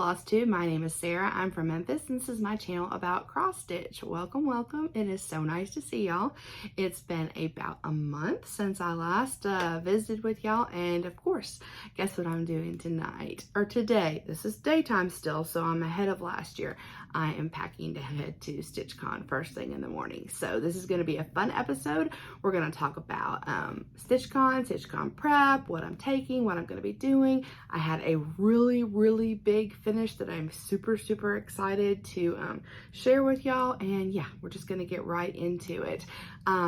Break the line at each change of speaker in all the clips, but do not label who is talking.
FlossTube. My name is Sarah. I'm from Memphis, and this is my channel about cross stitch. Welcome, welcome. It is so nice to see y'all. It's been about a month since I last visited with y'all, and of course, guess what I'm doing tonight or today? This is daytime still, so I'm ahead of last year. I am packing to head to StitchCon first thing in the morning. So this is going to be a fun episode. We're going to talk about StitchCon prep, what I'm taking, what I'm going to be doing. I had a really big finish that I'm super excited to share with y'all, and yeah, we're just going to get right into it.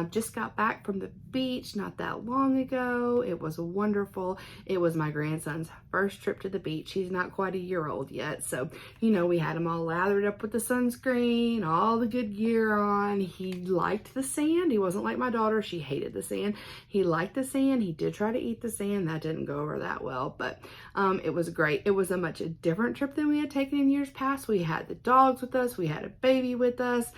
Just got back from the beach not that long ago. It was wonderful. It was my grandson's first trip to the beach. He's not quite a year old yet, so you know, we had him all lathered up with the sunscreen, all the good gear on. He liked the sand. He wasn't like my daughter. She hated the sand. He liked the sand. He did try to eat the sand. That didn't go over that well, but it was great. It was a much different trip than we had taken in years past. We had the dogs with us. We had a baby with us.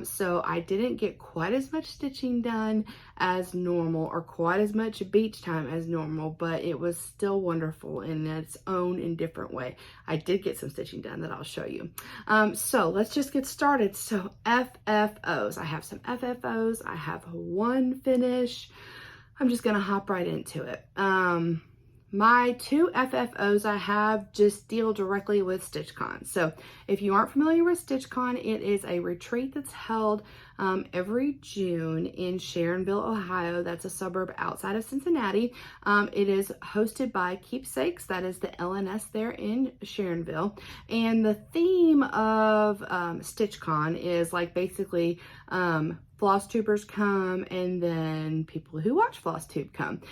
So I didn't get quite as much stitching done as normal or quite as much beach time as normal, but it was still wonderful in its own and different way. I did get some stitching done that I'll show you. So let's just get started. So FFOs, I have some FFOs. I have one finish. I'm just gonna hop right into it. My two FFOs I have just deal directly with StitchCon. So if you aren't familiar with StitchCon, it is a retreat that's held every June in Sharonville, Ohio. That's a suburb outside of Cincinnati. It is hosted by Keepsakes. That is the LNS there in Sharonville. And the theme of StitchCon is like basically FlossTubers come, and then people who watch FlossTube come.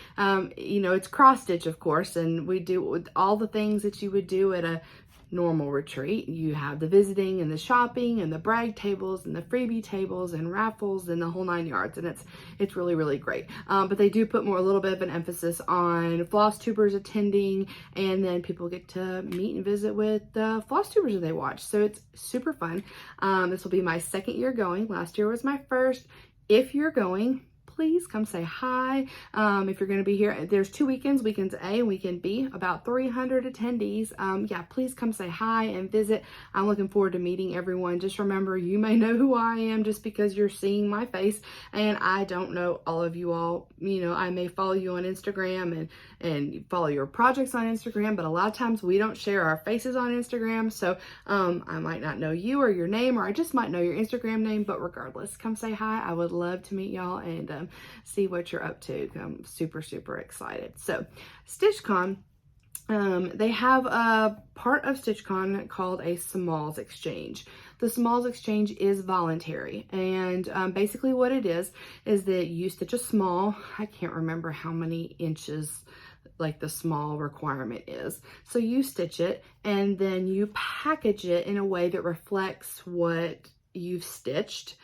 You know, it's cross stitch, of course, and we do all the things that you would do at a normal retreat. You have the visiting and the shopping and the brag tables and the freebie tables and raffles and the whole 9 yards, and it's really great. But they do put a little bit of an emphasis on FlossTubers attending, and then people get to meet and visit with the FlossTubers that they watch. So it's super fun. This will be my second year going. Last year was my first. If you're going, please come say hi. If you're going to be here, there's 2 weekends, weekends A and weekend B, about 300 attendees. Yeah, please come say hi and visit. I'm looking forward to meeting everyone. Just remember, you may know who I am just because you're seeing my face, and I don't know all of you all. You know, I may follow you on Instagram and follow your projects on Instagram, but a lot of times we don't share our faces on Instagram. So I might not know you or your name, or I just might know your Instagram name, but regardless, come say hi. I would love to meet y'all and see what you're up to. I'm super excited. So StitchCon, they have a part of StitchCon called a Smalls Exchange. The Smalls Exchange is voluntary, and basically what it is that you stitch a small. I can't remember how many inches like the small requirement is. So you stitch it, and then you package it in a way that reflects what you've stitched,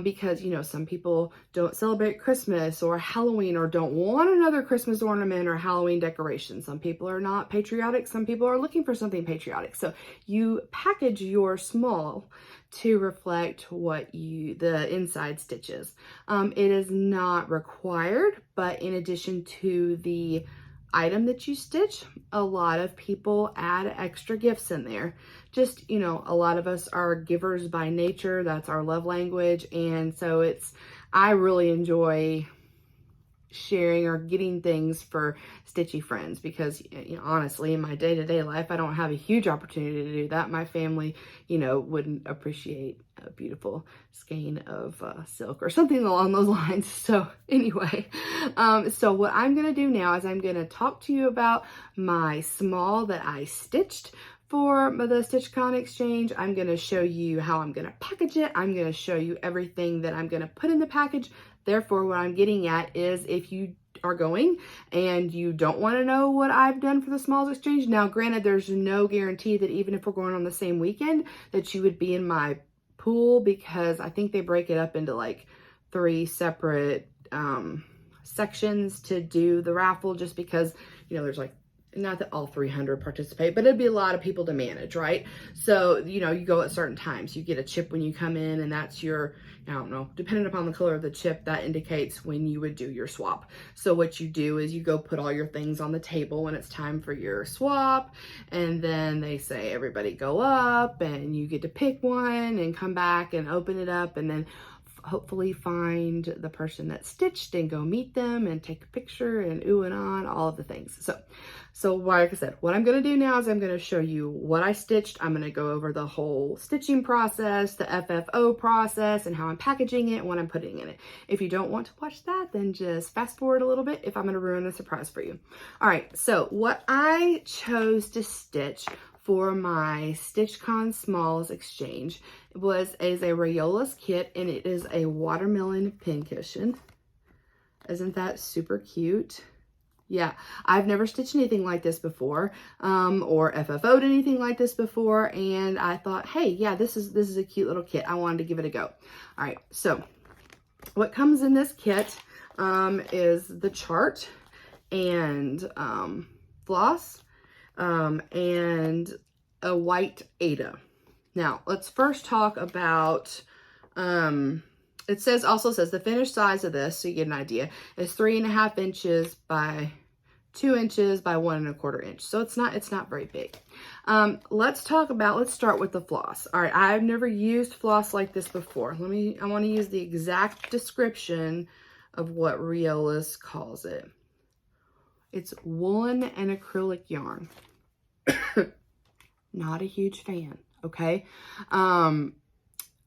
because you know, some people don't celebrate Christmas or Halloween or don't want another Christmas ornament or Halloween decoration. Some people are not patriotic. Some people are looking for something patriotic. So you package your small to reflect what the inside stitches. It is not required, but in addition to the item that you stitch, a lot of people add extra gifts in there. Just, you know, a lot of us are givers by nature. That's our love language. And so I really enjoy sharing or getting things for stitchy friends, because you know, honestly, in my day-to-day life, I don't have a huge opportunity to do that. My family, you know, wouldn't appreciate a beautiful skein of silk or something along those lines. So anyway, so what I'm gonna do now is I'm gonna talk to you about my small that I stitched for the StitchCon exchange. I'm gonna show you how I'm gonna package it. I'm gonna show you everything that I'm gonna put in the package. Therefore, what I'm getting at is, if you are going and you don't want to know what I've done for the Smalls Exchange, now granted, there's no guarantee that even if we're going on the same weekend that you would be in my pool, because I think they break it up into like 3 separate sections to do the raffle, just because, you know, there's like not that all 300 participate, but it'd be a lot of people to manage, right? So, you know, you go at certain times. You get a chip when you come in, and that's your, I don't know, depending upon the color of the chip, that indicates when you would do your swap. So what you do is you go put all your things on the table when it's time for your swap, and then they say, everybody go up, and you get to pick one and come back and open it up, and then hopefully find the person that stitched and go meet them and take a picture and ooh and on, all of the things. So like I said, what I'm going to do now is I'm going to show you what I stitched. I'm going to go over the whole stitching process, the FFO process, and how I'm packaging it and what I'm putting in it. If you don't want to watch that, then just fast forward a little bit if I'm going to ruin the surprise for you. All right, so what I chose to stitch for my StitchCon Smalls exchange is a Rayola's kit, and it is a watermelon pincushion. Isn't that super cute? Yeah, I've never stitched anything like this before, or FFO'd anything like this before, and I thought, hey, yeah, this is a cute little kit. I wanted to give it a go. All right, so what comes in this kit is the chart and floss, and a white Ada. Now, let's first talk about, it also says the finished size of this, so you get an idea, is 3.5 inches by 2 inches by 1 1/4 inch. So it's not very big. Let's start with the floss. All right, I've never used floss like this before. I want to use the exact description of what Rayola's calls it. It's woolen and acrylic yarn. Not a huge fan, okay?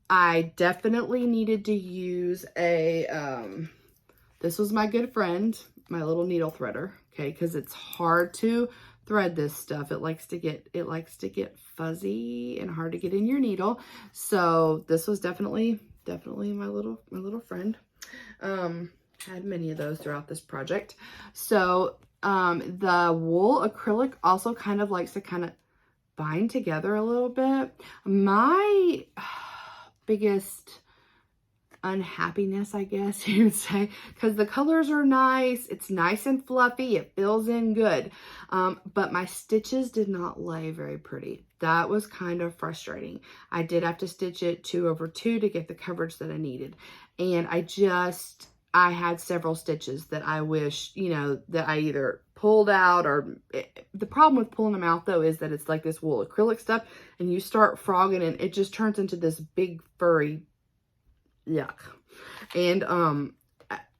I definitely needed to use this was my good friend, my little needle threader, okay? Because it's hard to thread this stuff. It likes to get fuzzy and hard to get in your needle. So this was definitely my little friend. Had many of those throughout this project. So the wool acrylic also kind of likes to bind together a little bit. My biggest unhappiness, I guess you would say, because the colors are nice, it's nice and fluffy, it fills in good, but my stitches did not lay very pretty. That was kind of frustrating. I did have to stitch it 2/2 to get the coverage that I needed, and I had several stitches that I wish, that I either pulled out, or the problem with pulling them out though is that it's like this wool acrylic stuff, and you start frogging and it just turns into this big furry yuck. And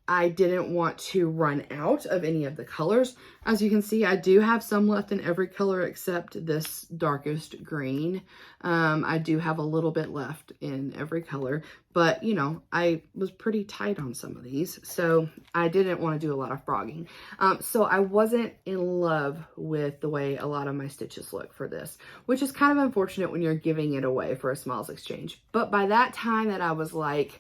I didn't want to run out of any of the colors. As you can see, I do have some left in every color except this darkest green. I do have a little bit left in every color, but I was pretty tight on some of these, so I didn't want to do a lot of frogging. So I wasn't in love with the way a lot of my stitches look for this, which is kind of unfortunate when you're giving it away for a smalls exchange. But by that time that I was like,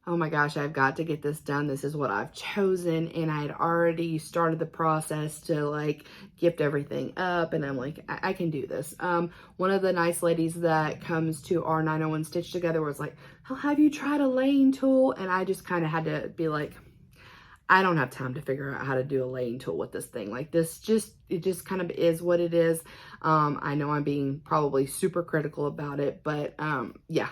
oh my gosh, I've got to get this done. This is what I've chosen. And I had already started the process to gift everything up. And I'm like, I can do this. One of the nice ladies that comes to our 901 Stitch Together was like, oh, have you tried a laying tool? And I just kind of had to be like, I don't have time to figure out how to do a laying tool with this thing. It just kind of is what it is. I know I'm being probably super critical about it, but yeah.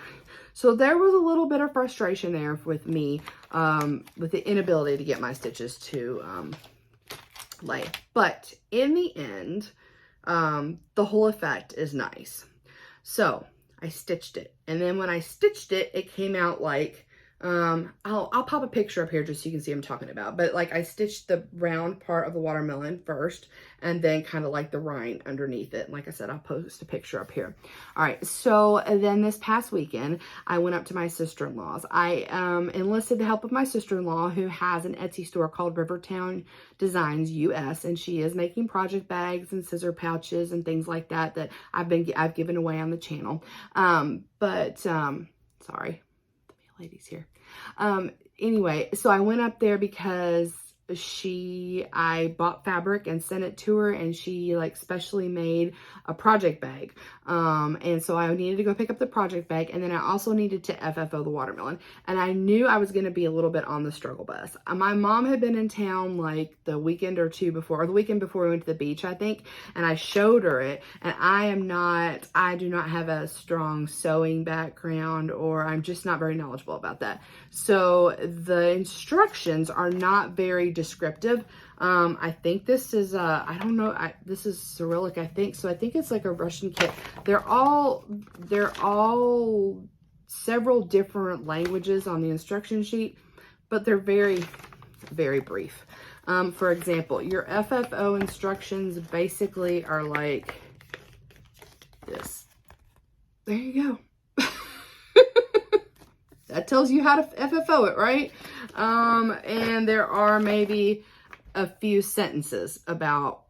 So there was a little bit of frustration there with me, with the inability to get my stitches to lay. But in the end, the whole effect is nice. So I stitched it. And then when I stitched it, it came out like, I'll pop a picture up here just so you can see what I'm talking about. But I stitched the round part of the watermelon first, and then kind of the rind underneath it. And like I said, I'll post a picture up here. All right, so then this past weekend, I went up to my sister-in-law's. I enlisted the help of my sister-in-law, who has an Etsy store called Rivertown Designs US, and she is making project bags and scissor pouches and things like that I've given away on the channel. Sorry. Ladies here. Anyway, so I went up there because I bought fabric and sent it to her, and she like specially made a project bag. And so I needed to go pick up the project bag, and then I also needed to FFO the watermelon. And I knew I was going to be a little bit on the struggle bus. My mom had been in town like the weekend or two before, or the weekend before we went to the beach, I think. And I showed her it, and I do not have a strong sewing background, or I'm just not very knowledgeable about that. So the instructions are not very descriptive. I think this is, I don't know, this is Cyrillic, I think. So I think it's like a Russian kit. They're all several different languages on the instruction sheet, but they're very, very brief. For example, your FFO instructions basically are like this. There you go. That tells you how to FFO it, right? And there are maybe a few sentences about,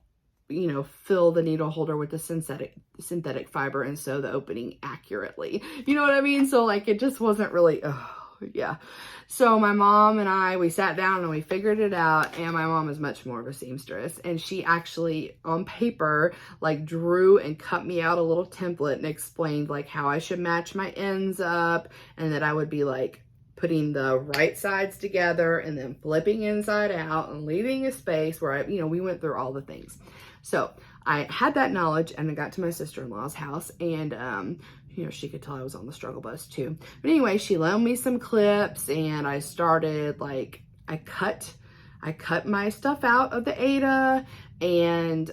you know, fill the needle holder with the synthetic fiber and sew the opening accurately. You know what I mean? So like, it just wasn't really, yeah. So my mom and we sat down and we figured it out, and my mom is much more of a seamstress, and she actually on paper like drew and cut me out a little template and explained like how I should match my ends up, and that I would be like putting the right sides together and then flipping inside out and leaving a space where we went through all the things. So I had that knowledge, and I got to my sister-in-law's house, and she could tell I was on the struggle bus too. But anyway, she loaned me some clips, and I started like, I cut my stuff out of the Ada, and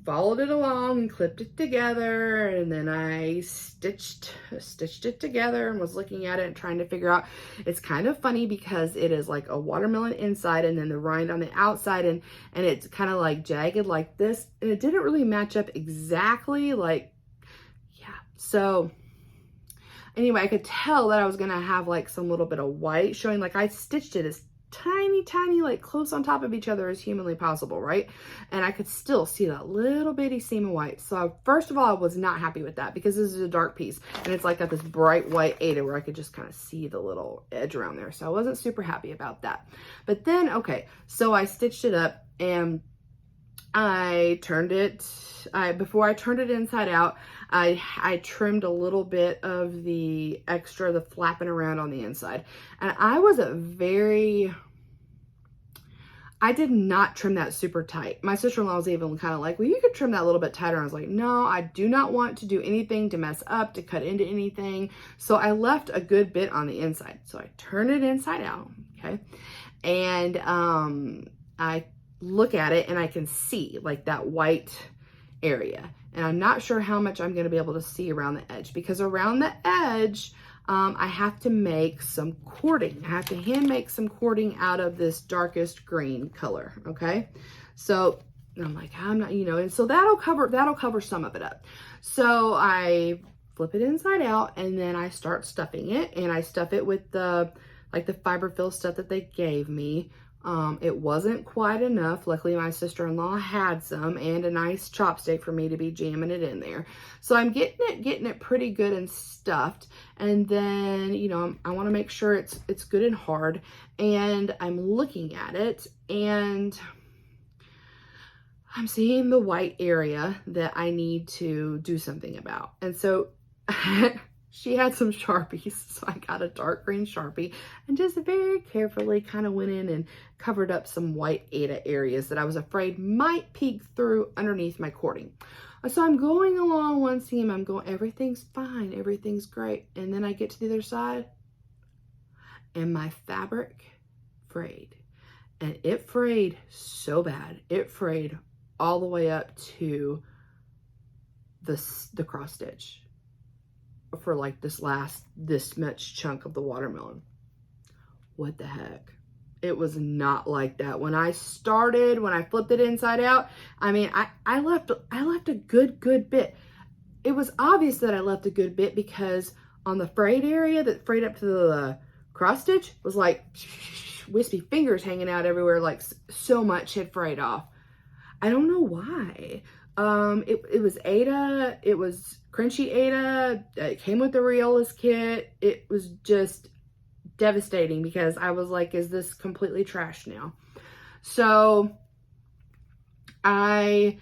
followed it along and clipped it together, and then I stitched it together and was looking at it and trying to figure out. It's kind of funny because it is like a watermelon inside and then the rind on the outside, and it's kind of like jagged like this, and it didn't really match up exactly, like, yeah. So anyway, I could tell that I was gonna have like some little bit of white showing. Like I stitched it as tiny, like close on top of each other as humanly possible, right? And I could still see that little bitty seam of white. So first of all, I was not happy with that, because this is a dark piece, and it's like got this bright white Ada where I could just kind of see the little edge around there. So I wasn't super happy about that. But then, okay, so I stitched it up, and I turned it, before I turned it inside out, I trimmed a little bit of the extra, the flapping around on the inside. And I did not trim that super tight. My sister-in-law was even kind of like, well, you could trim that a little bit tighter. I was like, no, I do not want to do anything to mess up, to cut into anything. So I left a good bit on the inside. So I turned it inside out, okay? And I look at it, and I can see like that white area. And I'm not sure how much I'm going to be able to see around the edge, because around the edge, I have to make some cording. I have to hand make some cording out of this darkest green color. Okay. So I'm like, I'm not, and so that'll cover some of it up. So I flip it inside out, and then I start stuffing it, and I stuff it with the fiber fill stuff that they gave me. It wasn't quite enough. Luckily, my sister-in-law had some, and a nice chopstick for me to be jamming it in there. So I'm getting it pretty good and stuffed. And then, I want to make sure it's good and hard. And I'm looking at it, and I'm seeing the white area that I need to do something about. And so she had some Sharpies, so I got a dark green Sharpie and just very carefully kind of went in and covered up some white Ada areas that I was afraid might peek through underneath my cording. So I'm going along one seam, I'm going, everything's fine, everything's great. And then I get to the other side, and my fabric frayed. And it frayed so bad. It frayed all the way up to the cross stitch for like this much chunk of the watermelon. What the heck? It was not like that. When I flipped it inside out, I mean, I left a good bit. It was obvious that I left a good bit, because on the frayed area that frayed up to the cross stitch was like wispy fingers hanging out everywhere, like so much had frayed off. I don't know why. It was Ada, it was crunchy Ada, it came with the Riolas kit. It was just devastating because I was like, is this completely trashed now? So I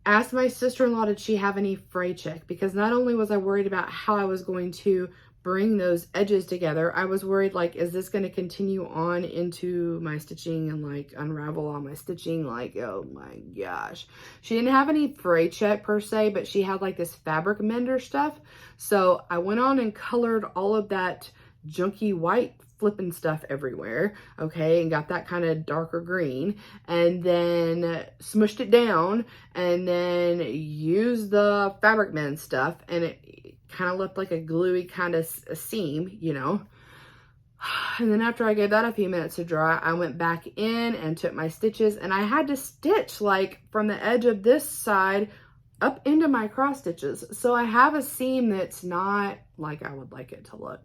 asked my sister-in-law, did she have any Fray Check? Because not only was I worried about how I was going to bring those edges together, I was worried, like, is this going to continue on into my stitching and like unravel all my stitching? Like, oh my gosh. She didn't have any Fray Check per se, but she had like this fabric mender stuff. So I went on and colored all of that junky white flipping stuff everywhere, okay, and got that kind of darker green, and then smushed it down, and then used the fabric mend stuff, and it kind of left like a gluey kind of a seam, you know. And then after I gave that a few minutes to dry, I went back in and took my stitches, and I had to stitch like from the edge of this side up into my cross stitches. So I have a seam that's not like I would like it to look.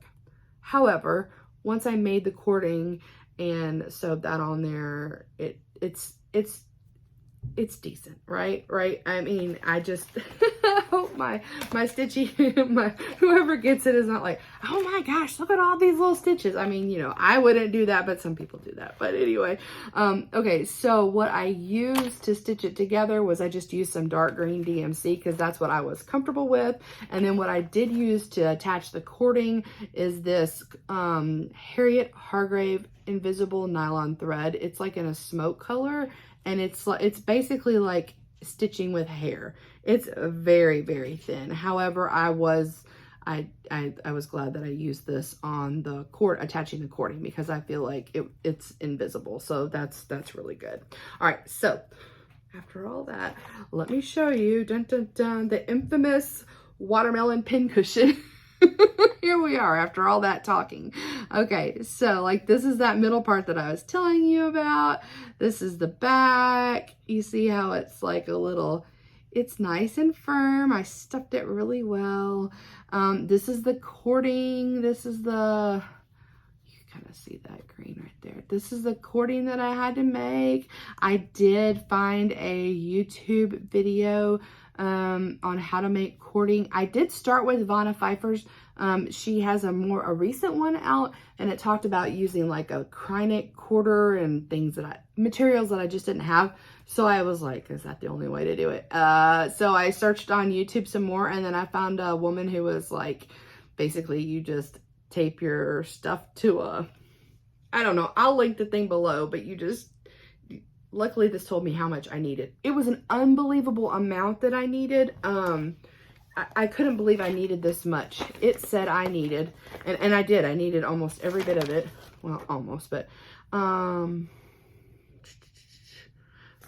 However, once I made the cording and sewed that on there, it's decent, right? I mean, I just hope my stitchy, whoever gets it is not like, oh my gosh, look at all these little stitches. I mean, you know, I wouldn't do that, but some people do that. But anyway, okay, so what I used to stitch it together was I just used some dark green DMC because that's what I was comfortable with. And then what I did use to attach the cording is this Harriet Hargrave invisible nylon thread. It's like in a smoke color, and it's basically like stitching with hair. It's very, very thin. However, I was glad that I used this on the cord, attaching the cording, because I feel like it's invisible. So that's really good. All right, so after all that, let me show you, dun dun dun, the infamous watermelon pin cushion. Here we are after all that talking. Okay, so like this is that middle part that I was telling you about. This is the back. You see how it's like a little, it's nice and firm. I stuffed it really well. This is the cording. This is the, you kind of see that green right there. This is the cording that I had to make. I did find a YouTube video on how to make cording. I did start with Vanna Pfeiffer's. She has a recent one out, and it talked about using like a Krynic quarter and things materials that I just didn't have. So I was like, is that the only way to do it? So I searched on YouTube some more, and then I found a woman who was like, basically you just tape your stuff to I don't know, I'll link the thing below, but you just, luckily this told me how much I needed. It was an unbelievable amount that I needed. I couldn't believe I needed this much. It said I needed, and I did. I needed almost every bit of it. Well, almost, but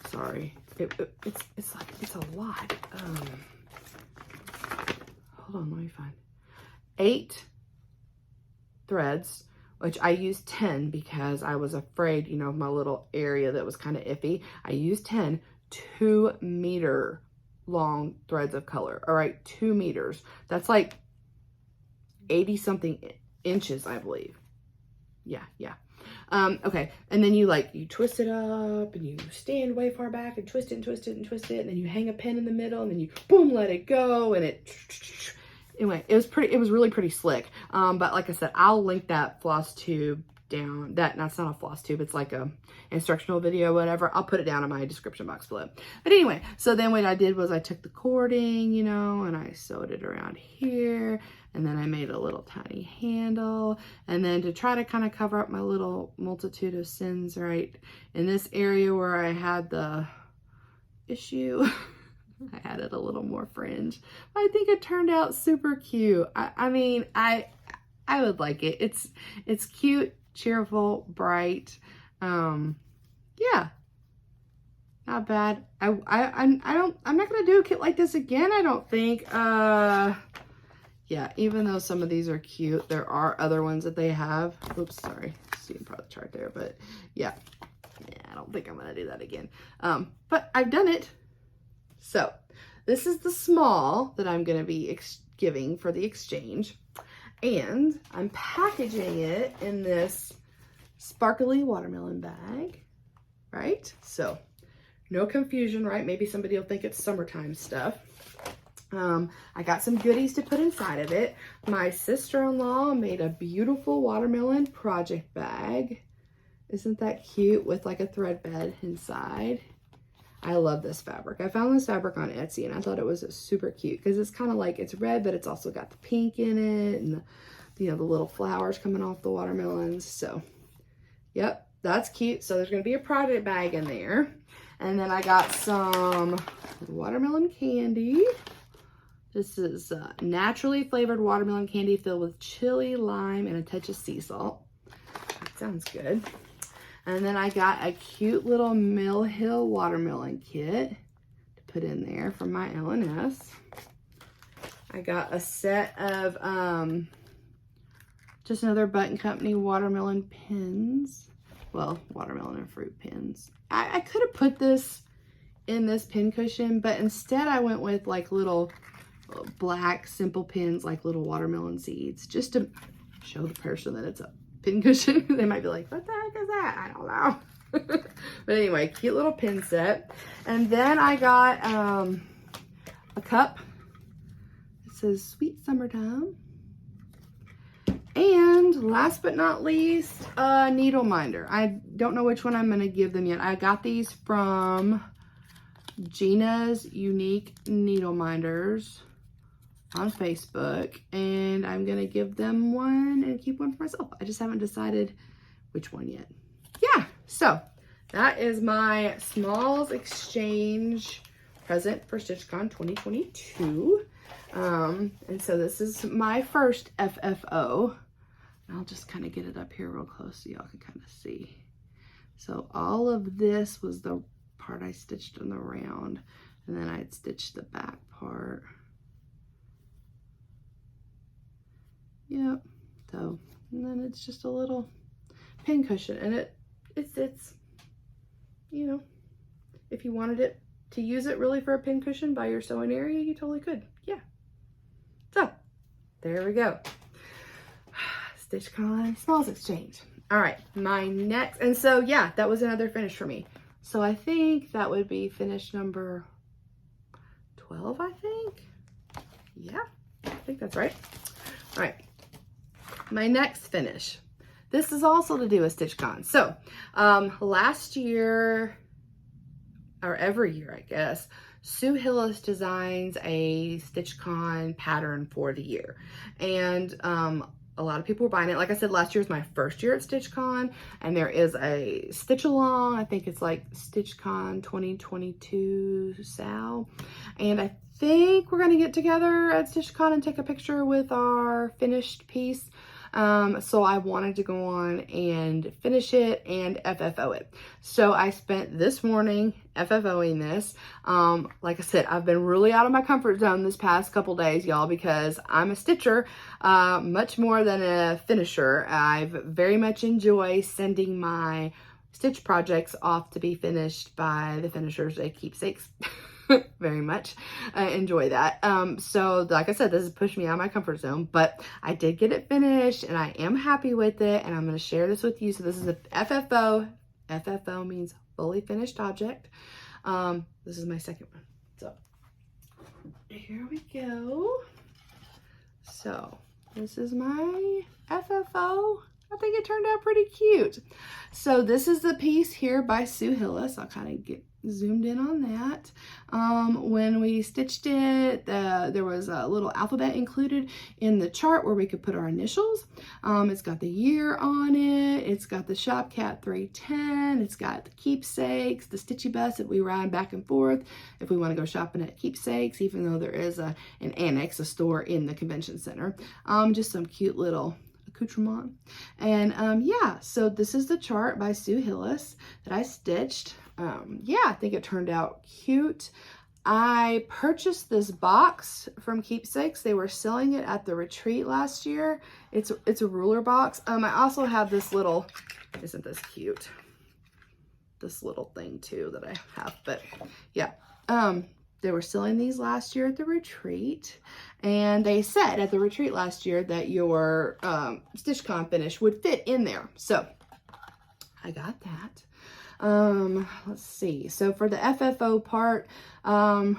sorry. It's a lot. Hold on, let me find 8 threads, which I used 10 because I was afraid, you know, of my little area that was kind of iffy. I used 10 2-meter long threads of color. All right, 2 meters. That's like 80 something inches, I believe. Yeah. Okay, and then you twist it up, and you stand way far back and twist it and twist it and twist it, and then you hang a pin in the middle, and then you boom, let it go, and it. Anyway, it was really pretty slick. But like I said, I'll link that FlossTube down. That's not a FlossTube, it's like a instructional video, whatever. I'll put it down in my description box below. But anyway, so then what I did was I took the cording, you know, and I sewed it around here, and then I made a little tiny handle, and then to try to kind of cover up my little multitude of sins right in this area where I had the issue, I added a little more fringe. I think it turned out super cute. I mean, I would like it. It's cute, cheerful, bright. Yeah, not bad. I'm not gonna do a kit like this again, I don't think. Yeah, even though some of these are cute, there are other ones that they have. Oops, sorry, see part of the chart there, but yeah, I don't think I'm gonna do that again. But I've done it. So this is the small that I'm gonna be giving for the exchange. And I'm packaging it in this sparkly watermelon bag, right? So no confusion, right? Maybe somebody will think it's summertime stuff. I got some goodies to put inside of it. My sister-in-law made a beautiful watermelon project bag. Isn't that cute, with like a thread bed inside? I love this fabric. I found this fabric on Etsy and I thought it was super cute because it's kind of like, it's red, but it's also got the pink in it and the, you know, the little flowers coming off the watermelons. So, yep, that's cute. So there's going to be a project bag in there. And then I got some watermelon candy. This is naturally flavored watermelon candy filled with chili, lime, and a touch of sea salt. That sounds good. And then I got a cute little Mill Hill watermelon kit to put in there for my LNS. I got a set of just another Button Company watermelon pins. Well, watermelon and fruit pins. I could have put this in this pin cushion, but instead I went with like little black simple pins, like little watermelon seeds, just to show the person that it's a pin cushion. They might be like, what the heck is that? I don't know. But anyway, cute little pin set. And then I got a cup. It says Sweet Summertime. And last but not least, a needle minder. I don't know which one I'm going to give them yet. I got these from Gina's Unique Needle Minders on Facebook, and I'm going to give them one and keep one for myself. I just haven't decided which one yet. Yeah, so that is my Smalls Exchange present for StitchCon 2022. And so this is my first FFO. I'll just kind of get it up here real close so y'all can kind of see. So all of this was the part I stitched on the round, and then I'd stitched the back part. Yep. So, and then it's just a little pin cushion, and it's you know, if you wanted it to use it really for a pin cushion by your sewing area, you totally could. Yeah. So there we go. StitchCon Smalls Exchange. All right, my next, and so yeah, that was another finish for me. So I think that would be finish number 12, I think. Yeah, I think that's right. All right, my next finish. This is also to do with StitchCon. So last year, or every year, I guess, Sue Hillis designs a StitchCon pattern for the year. And a lot of people were buying it. Like I said, last year was my first year at StitchCon, and there is a stitch along. I think it's like StitchCon 2022 Sal. And I think we're gonna get together at StitchCon and take a picture with our finished piece. So I wanted to go on and finish it and FFO it. So I spent this morning FFOing this. Like I said, I've been really out of my comfort zone this past couple days, y'all, because I'm a stitcher, much more than a finisher. I very much enjoy sending my stitch projects off to be finished by the finishers at Keepsakes. Very much enjoy that. So like I said, this has pushed me out of my comfort zone, but I did get it finished and I am happy with it, and I'm going to share this with you. So this is a FFO. FFO means fully finished object. This is my second one. So here we go. So this is my FFO. I think it turned out pretty cute. So this is the piece here by Sue Hillis. I'll kind of get zoomed in on that. When we stitched it, there was a little alphabet included in the chart where we could put our initials. It's got the year on it. It's got the Shop Cat 310. It's got the Keepsakes, the Stitchy bus that we ride back and forth if we want to go shopping at Keepsakes, even though there is an annex, a store in the convention center. Just some cute little accoutrement. And yeah, so this is the chart by Sue Hillis that I stitched. Yeah, I think it turned out cute. I purchased this box from Keepsakes. They were selling it at the retreat last year. It's a ruler box. I also have this little, isn't this cute? This little thing too that I have, but yeah. They were selling these last year at the retreat, and they said at the retreat last year that your StitchCon finish would fit in there. So I got that. Let's see. So for the FFO part, I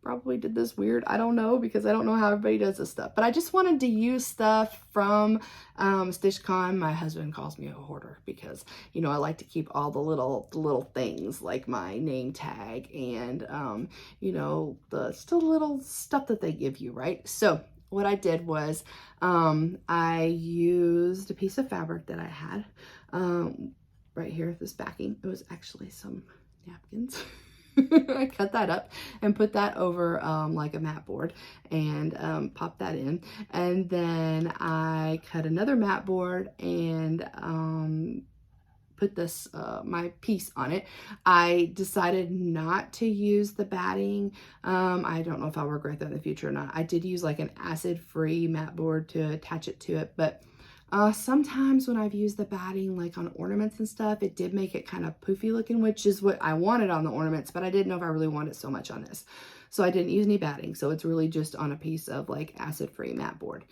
probably did this weird. I don't know, because I don't know how everybody does this stuff. But I just wanted to use stuff from StitchCon. My husband calls me a hoarder because, you know, I like to keep all the little things like my name tag and, you know, the still little stuff that they give you, right? So what I did was I used a piece of fabric that I had right here, this backing. It was actually some napkins. I cut that up and put that over like a mat board and pop that in. And then I cut another mat board and put this my piece on it. I decided not to use the batting. I don't know if I'll regret that in the future or not. I did use like an acid-free mat board to attach it to it, but sometimes when I've used the batting like on ornaments and stuff, it did make it kind of poofy looking, which is what I wanted on the ornaments, but I didn't know if I really wanted it so much on this. So I didn't use any batting. So it's really just on a piece of like acid-free mat board.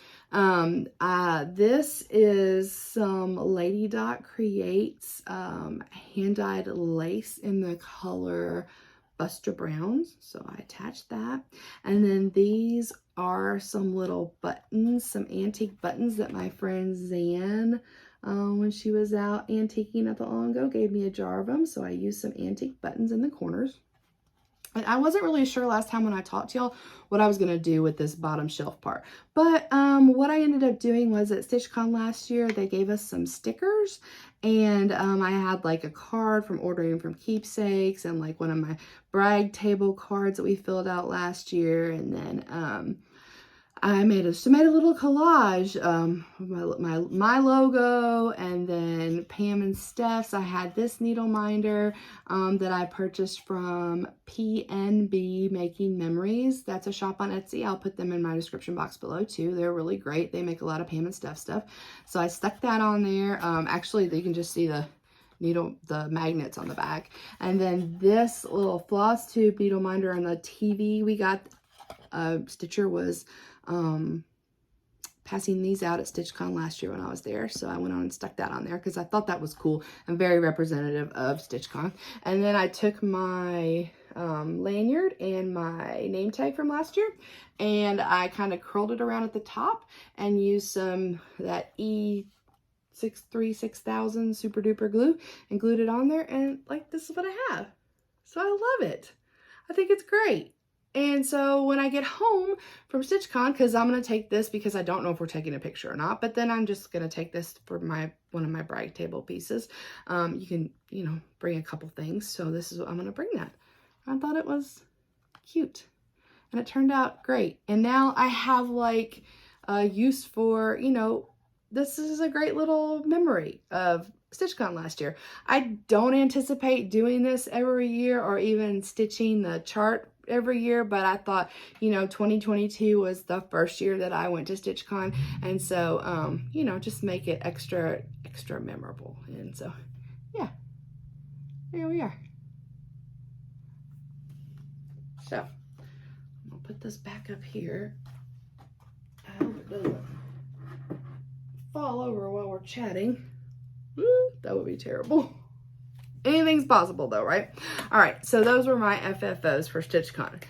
This is some Lady Dot Creates hand-dyed lace in the color Buster Browns. So I attached that. And then these are some little buttons, some antique buttons that my friend Zan, when she was out antiquing not that long ago, gave me a jar of them. So I used some antique buttons in the corners. And I wasn't really sure last time when I talked to y'all what I was going to do with this bottom shelf part. But what I ended up doing was at StitchCon last year, they gave us some stickers. And I had like a card from ordering from Keepsakes and like one of my brag table cards that we filled out last year. And then I made a little collage, my logo, and then Pam and Steph's. I had this needle minder that I purchased from PNB Making Memories. That's a shop on Etsy. I'll put them in my description box below too. They're really great. They make a lot of Pam and Steph stuff. So I stuck that on there. Actually, you can just see the magnets on the back. And then this little FlossTube needle minder on the TV we got. Stitcher was passing these out at StitchCon last year when I was there. So I went on and stuck that on there because I thought that was cool and very representative of StitchCon. And then I took my lanyard and my name tag from last year and I kind of curled it around at the top and used some that E63000 super duper glue and glued it on there, and like this is what I have. So I love it. I think it's great. And so when I get home from StitchCon, because I'm going to take this because I don't know if we're taking a picture or not, but then I'm just going to take this for one of my brag table pieces. You can, you know, bring a couple things. So this is what I'm going to bring that. I thought it was cute and it turned out great. And now I have like use for, you know, this is a great little memory of StitchCon last year. I don't anticipate doing this every year or even stitching the chart every year, but I thought, you know, 2022 was the first year that I went to StitchCon, and so you know, just make it extra memorable. And so yeah, there we are. So I'm gonna put this back up here. I hope it doesn't fall over while we're chatting. That would be terrible. Anything's possible though, right? All right, so those were my FFOs for StitchCon.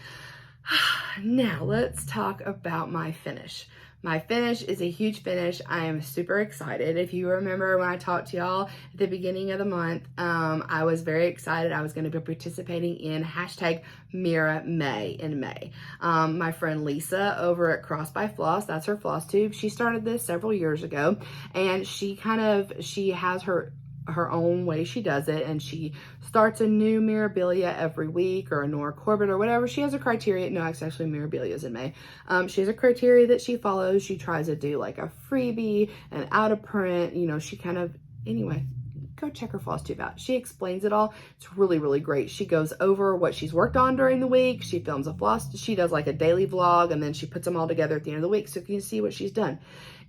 Now let's talk about my finish. My finish is a huge finish. I am super excited. If you remember when I talked to y'all at the beginning of the month, I was very excited. I was going to be participating in #MiraMay in May. My friend Lisa over at Cross by Floss, that's her FlossTube, she started this several years ago, and she has her own way she does it, and she starts a new Mirabilia every week, or a Nora Corbett or whatever. She has a criteria. No, it's actually Mirabilia's in May. She has a criteria that she follows. She tries to do like a freebie and out of print, you know, she kind of, anyway, go check her FlossTube out. She explains it all. It's really, really great. She goes over what she's worked on during the week. She films a floss. She does like a daily vlog, and then she puts them all together at the end of the week so you can see what she's done.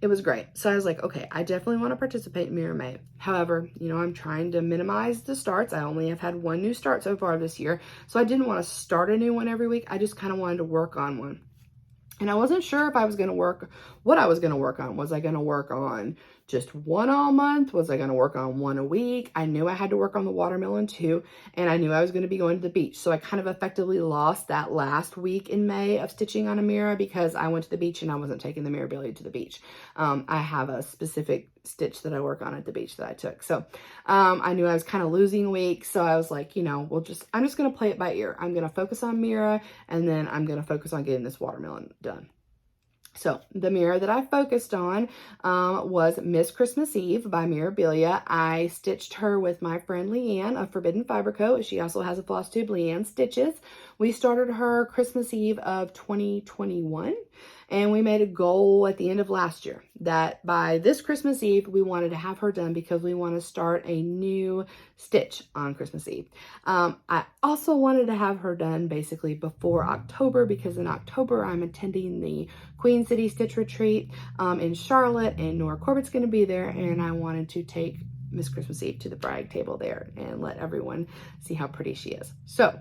It was great. So I was like, okay, I definitely want to participate in MiraMay. However, you know, I'm trying to minimize the starts. I only have had one new start so far this year. So I didn't want to start a new one every week. I just kind of wanted to work on one. And I wasn't sure if I was going to work, what I was going to work on. Was I going to work on just one all month? Was I going to work on one a week? I knew I had to work on the watermelon too, and I knew I was going to be going to the beach. So I kind of effectively lost that last week in May of stitching on a Mira because I went to the beach and I wasn't taking the Mirabilia to the beach. I have a specific stitch that I work on at the beach that I took. So I knew I was kind of losing a week. So I was like, you know, I'm just going to play it by ear. I'm going to focus on Mira, and then I'm going to focus on getting this watermelon done. So the Mira that I focused on was Miss Christmas Eve by Mirabilia. I stitched her with my friend Leann of Forbidden Fiber Co. She also has a FlossTube, Leann Stitches. We started her Christmas Eve of 2021, and we made a goal at the end of last year that by this Christmas Eve, we wanted to have her done because we want to start a new stitch on Christmas Eve. I also wanted to have her done basically before October because in October, I'm attending the Queen City Stitch Retreat in Charlotte, and Nora Corbett's going to be there, and I wanted to take Miss Christmas Eve to the brag table there and let everyone see how pretty she is. So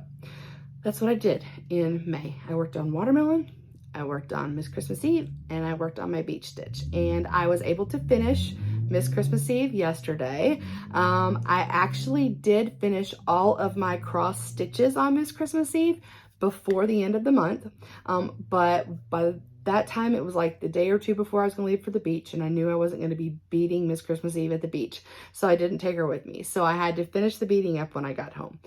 that's what I did in May. I worked on watermelon, I worked on Miss Christmas Eve, and I worked on my beach stitch. And I was able to finish Miss Christmas Eve yesterday. I actually did finish all of my cross stitches on Miss Christmas Eve before the end of the month. But by that time, it was like the day or two before I was going to leave for the beach, and I knew I wasn't going to be beading Miss Christmas Eve at the beach, so I didn't take her with me. So I had to finish the beading up when I got home.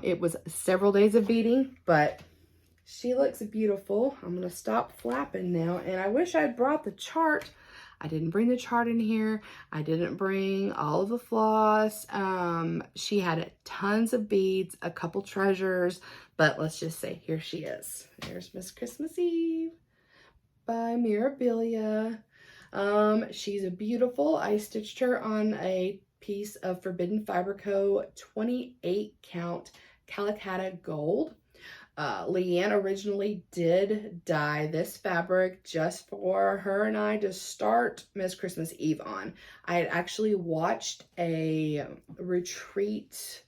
It was several days of beading, but she looks beautiful. I'm going to stop flapping now, and I wish I'd brought the chart. I didn't bring the chart in here. I didn't bring all of the floss. She had tons of beads, a couple treasures, but let's just say here she is. There's Miss Christmas Eve by Mirabilia. She's a beautiful. I stitched her on a piece of Forbidden Fiber Co. 28 count Calicut gold. Leann originally did dye this fabric just for her and I to start Miss Christmas Eve on. I had actually watched a retreat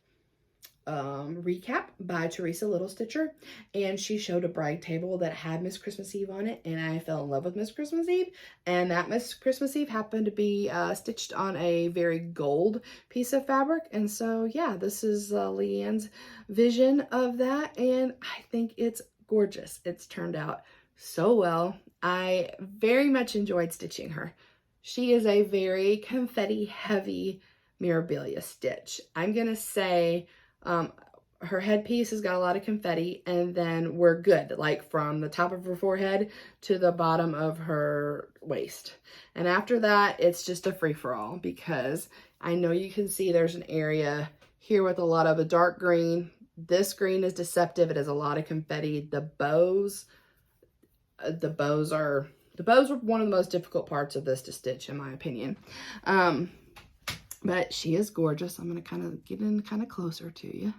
recap by Teresa Little Stitcher, and she showed a brag table that had Miss Christmas Eve on it, and I fell in love with Miss Christmas Eve, and that Miss Christmas Eve happened to be stitched on a very gold piece of fabric. And so yeah, this is Leann's vision of that, and I think it's gorgeous. It's turned out so well. I very much enjoyed stitching her. She is a very confetti heavy Mirabilia stitch. I'm gonna say her headpiece has got a lot of confetti, and then we're good, like from the top of her forehead to the bottom of her waist. And after that, it's just a free-for-all, because I know you can see there's an area here with a lot of a dark green. This green is deceptive. It has a lot of confetti. The bows are one of the most difficult parts of this to stitch, in my opinion. But she is gorgeous. I'm going to kind of get in kind of closer to you.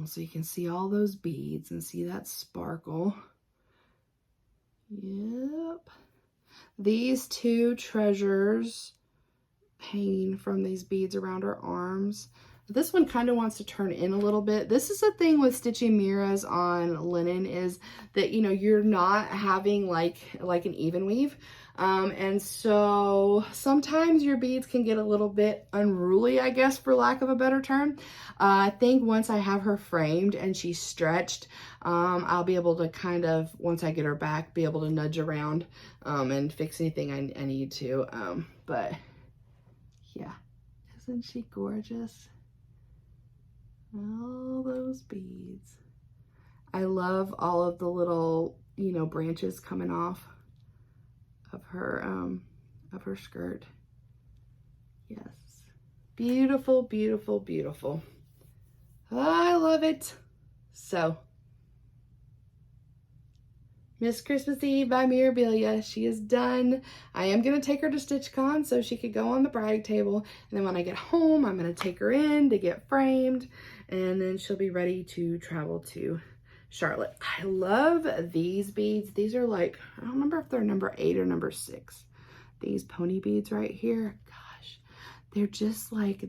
So you can see all those beads and see that sparkle. Yep. These two treasures hanging from these beads around her arms. This one kind of wants to turn in a little bit. This is the thing with stitching Miras on linen, is that, you know, you're not having like an even weave. And so sometimes your beads can get a little bit unruly, I guess, for lack of a better term. I think once I have her framed and she's stretched, I'll be able to kind of, once I get her back, be able to nudge around and fix anything I need to. But yeah, isn't she gorgeous? All those beads. I love all of the little, you know, branches coming off of her skirt. Yes. Beautiful, beautiful, beautiful. I love it. So, Miss Christmas Eve by Mirabilia. She is done. I am going to take her to StitchCon so she could go on the brag table. And then when I get home, I'm going to take her in to get framed. And then she'll be ready to travel to Charlotte. I love these beads. These are like, I don't remember if they're number 8 or number 6. These pony beads right here. Gosh, they're just like,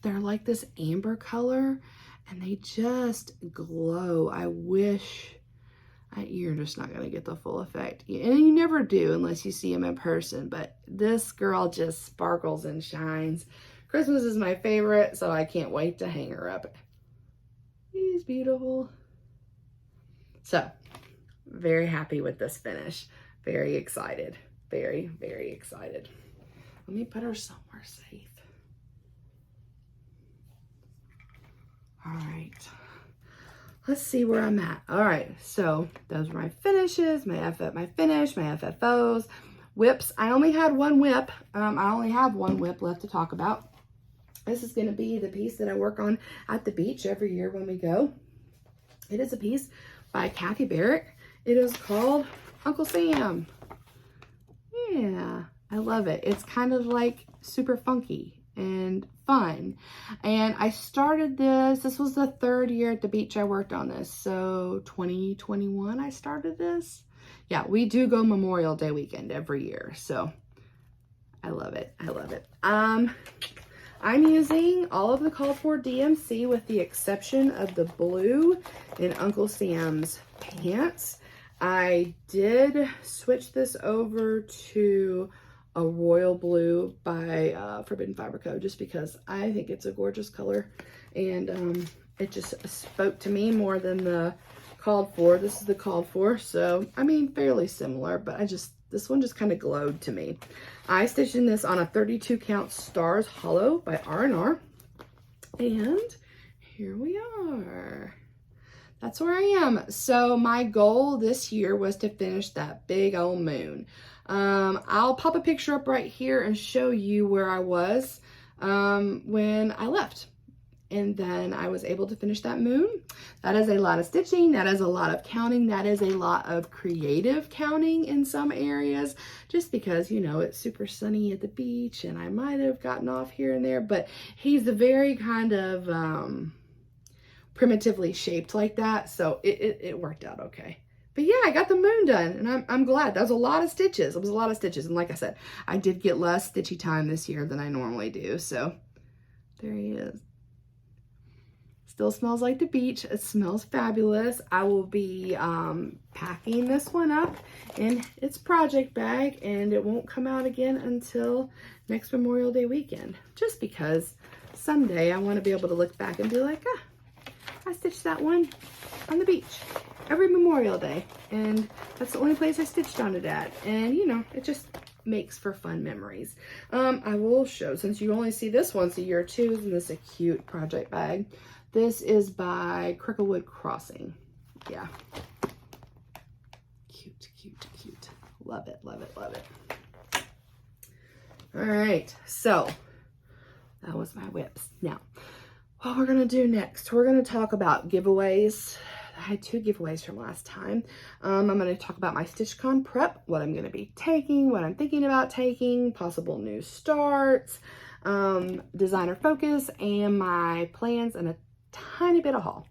they're like this amber color, and they just glow. I wish you're just not going to get the full effect. And you never do unless you see them in person. But this girl just sparkles and shines. Christmas is my favorite, so I can't wait to hang her up. She's beautiful. So, very happy with this finish. Very excited. Very, very excited. Let me put her somewhere safe. All right. Let's see where I'm at. All right, so those were my finishes, my finish, my FFOs, whips. I only had one whip. I only have one whip left to talk about. This is going to be the piece that I work on at the beach every year when we go. It is a piece by Kathy Barrett. It is called Uncle Sam. Yeah, I love it. It's kind of like super funky and fun. And I started this was the 3rd year at the beach I worked on this. So 2021 I started this. Yeah, we do go Memorial Day weekend every year. So I love it. I love it. I'm using all of the called for DMC with the exception of the blue in Uncle Sam's pants. I did switch this over to a royal blue by Forbidden Fiber Co. just because I think it's a gorgeous color, and it just spoke to me more than the called for. This is the called for, so I mean fairly similar, but this one just kind of glowed to me. I stitched in this on a 32 count Stars Hollow by R&R, and here we are. That's where I am. So my goal this year was to finish that big old moon. I'll pop a picture up right here and show you where I was when I left. And then I was able to finish that moon. That is a lot of stitching. That is a lot of counting. That is a lot of creative counting in some areas, just because, you know, it's super sunny at the beach and I might have gotten off here and there, but he's a very kind of primitively shaped like that. So it worked out okay. But yeah, I got the moon done, and I'm glad. That was a lot of stitches. It was a lot of stitches. And like I said, I did get less stitchy time this year than I normally do. So there he is. Still smells like the beach. It smells fabulous. I will be packing this one up in its project bag, and it won't come out again until next Memorial Day weekend. Just because someday I want to be able to look back and be like, ah, I stitched that one on the beach every Memorial Day, and that's the only place I stitched on it at. And you know, it just makes for fun memories. I will show, since you only see this once a year too, isn't this a cute project bag? This is by Cricklewood Crossing. Yeah. Cute, cute, cute. Love it, love it, love it. All right, so that was my whips. Now, what we're gonna do next, we're gonna talk about giveaways. I had 2 giveaways from last time. I'm gonna talk about my StitchCon prep, what I'm gonna be taking, what I'm thinking about taking, possible new starts, designer focus, and my plans, and a tiny bit of haul.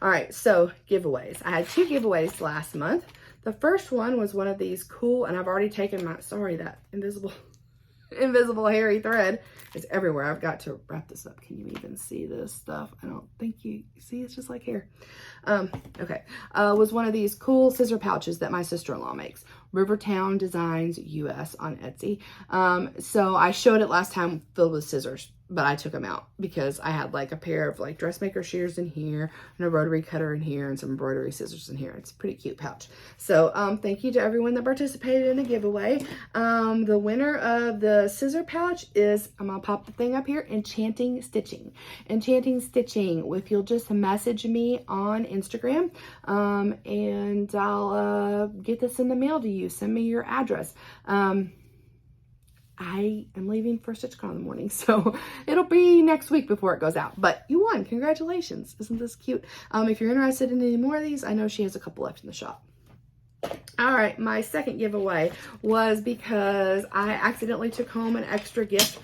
All right, so giveaways. I had 2 giveaways last month. The first one was one of these cool, and I've already taken my, sorry, that invisible hairy thread is everywhere. I've got to wrap this up. Can you even see this stuff? I don't think you see, it's just like hair. Okay, was one of these cool scissor pouches that my sister-in-law makes. Rivertown Designs US on Etsy. So I showed it last time filled with scissors, but I took them out because I had like a pair of like dressmaker shears in here and a rotary cutter in here and some embroidery scissors in here. It's a pretty cute pouch. So thank you to everyone that participated in the giveaway. The winner of the scissor pouch is, I'm gonna pop the thing up here, Enchanting Stitching. Enchanting Stitching, if you'll just message me on Instagram, and I'll get this in the mail to you. Send me your address. I am leaving for StitchCon in the morning, so it'll be next week before it goes out. But you won. Congratulations. Isn't this cute? If you're interested in any more of these, I know she has a couple left in the shop. All right, my second giveaway was because I accidentally took home an extra gift,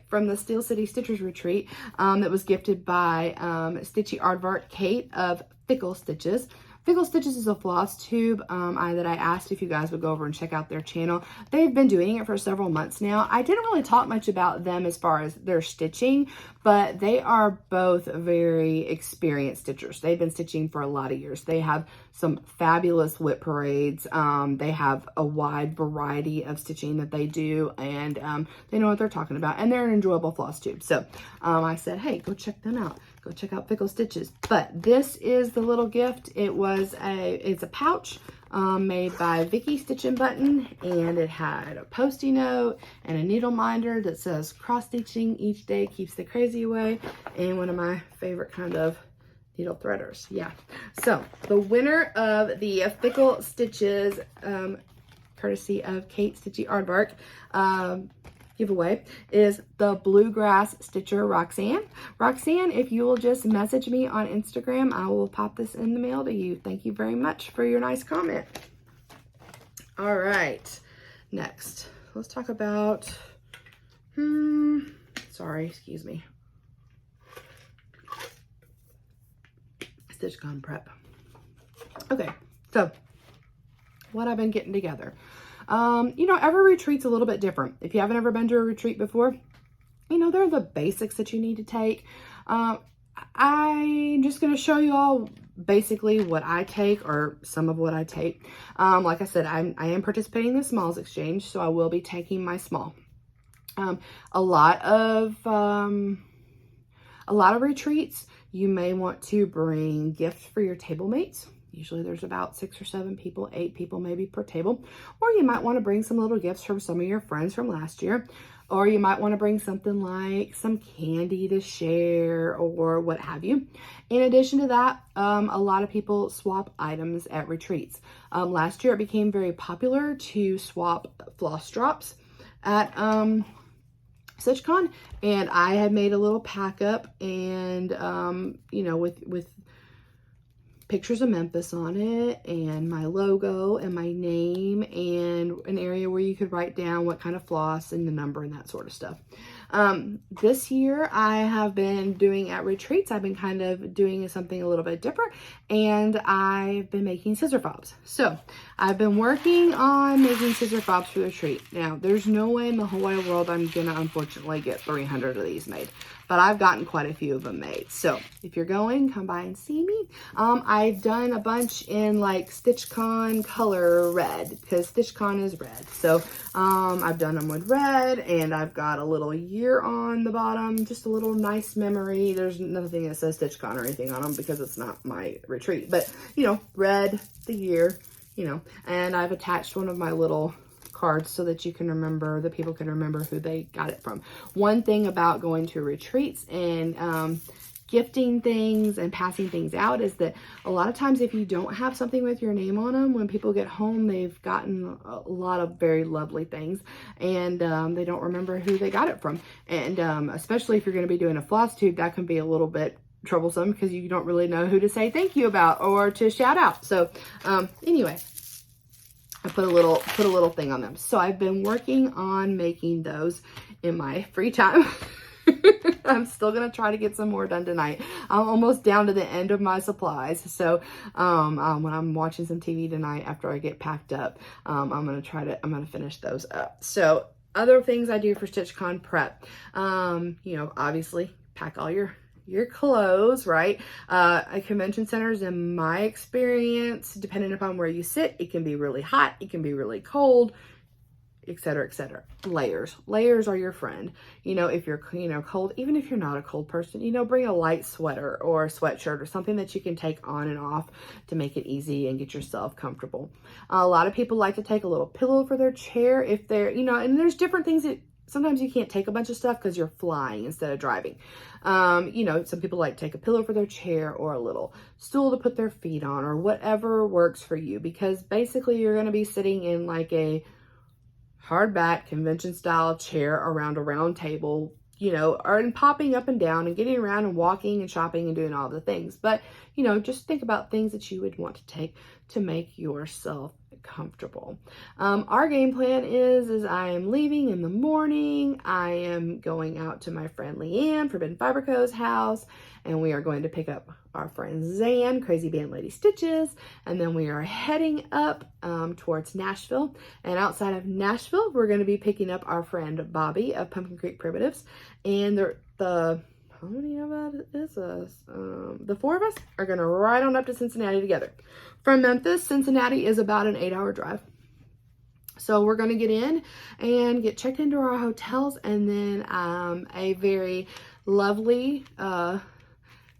from the Steel City Stitchers Retreat that was gifted by Stitchy Aardvark Kate of Fickle Stitches. Fickle Stitches is a floss tube that I asked if you guys would go over and check out their channel. They've been doing it for several months now. I didn't really talk much about them as far as their stitching, but they are both very experienced stitchers. They've been stitching for a lot of years. They have some fabulous whip parades. They have a wide variety of stitching that they do, and they know what they're talking about, and they're an enjoyable floss tube. So I said, hey, go check them out. Go check out Fickle Stitches. But this is the little gift. It's a pouch made by StitchNButton, and it had a Post-it note and a needle minder that says cross stitching each day keeps the crazy away, and one of my favorite kind of needle threaders. Yeah. So the winner of the Fickle Stitches, courtesy of Kate Stitchy Aardvark, giveaway is the Bluegrass Stitcher Roxanne. Roxanne, if you will just message me on Instagram, I will pop this in the mail to you. Thank you very much for your nice comment. All right, next, let's talk about, sorry, excuse me, StitchCon prep. Okay, so what I've been getting together. You know, every retreat's a little bit different. If you haven't ever been to a retreat before, you know, they're the basics that you need to take. I'm just going to show you all basically what I take, or some of what I take. Like I said, I am participating in the smalls exchange, so I will be taking my small. A lot of retreats, you may want to bring gifts for your table mates. Usually there's about 6 or 7 people, 8 people maybe per table. Or you might want to bring some little gifts from some of your friends from last year. Or you might want to bring something like some candy to share or what have you. In addition to that, a lot of people swap items at retreats. Last year it became very popular to swap floss drops at StitchCon, and I had made a little pack up, and you know, with pictures of Memphis on it, and my logo and my name, and an area where you could write down what kind of floss and the number and that sort of stuff. This year I have been doing at retreats, I've been kind of doing something a little bit different, and I've been making scissor fobs. So I've been working on making scissor fobs for the retreat. Now, there's no way in the whole wide world I'm gonna unfortunately get 300 of these made, but I've gotten quite a few of them made. So if you're going, come by and see me. I've done a bunch in like StitchCon color red, because StitchCon is red. So I've done them with red, and I've got a little year on the bottom, just a little nice memory. There's nothing that says StitchCon or anything on them because it's not my retreat, but you know, red, the year, you know, and I've attached one of my little cards so that you can remember, the people can remember who they got it from. One thing about going to retreats and gifting things and passing things out is that a lot of times if you don't have something with your name on them, when people get home, they've gotten a lot of very lovely things, and they don't remember who they got it from. And especially if you're going to be doing a floss tube, that can be a little bit troublesome because you don't really know who to say thank you about or to shout out. So anyway, I put a little thing on them. So I've been working on making those in my free time. I'm still going to try to get some more done tonight. I'm almost down to the end of my supplies. So when I'm watching some TV tonight after I get packed up, I'm going to finish those up. So other things I do for StitchCon prep, you know, obviously pack all your clothes, right? At convention centers, in my experience, depending upon where you sit, it can be really hot, it can be really cold, etc., etc. Layers are your friend. You know, if you're, you know, cold, even if you're not a cold person, you know, bring a light sweater or a sweatshirt or something that you can take on and off to make it easy and get yourself comfortable. A lot of people like to take a little pillow for their chair if they're, you know, and there's different things that sometimes you can't take a bunch of stuff because you're flying instead of driving. You know, some people like to take a pillow for their chair or a little stool to put their feet on, or whatever works for you, because basically you're going to be sitting in like a hardback convention style chair around a round table, you know, and popping up and down and getting around and walking and shopping and doing all the things. But, you know, just think about things that you would want to take to make yourself comfortable. Our game plan is I am leaving in the morning. I am going out to my friend Leann for Ben Fiberco's house, and we are going to pick up our friend Zan, Crazy Band Lady Stitches, and then we are heading up towards Nashville. And outside of Nashville, we're going to be picking up our friend Bobby of Pumpkin Creek Primitives, and how many of us is us? The 4 of us are going to ride on up to Cincinnati together. From Memphis, Cincinnati is about an 8-hour drive. So we're going to get in and get checked into our hotels, and then a very lovely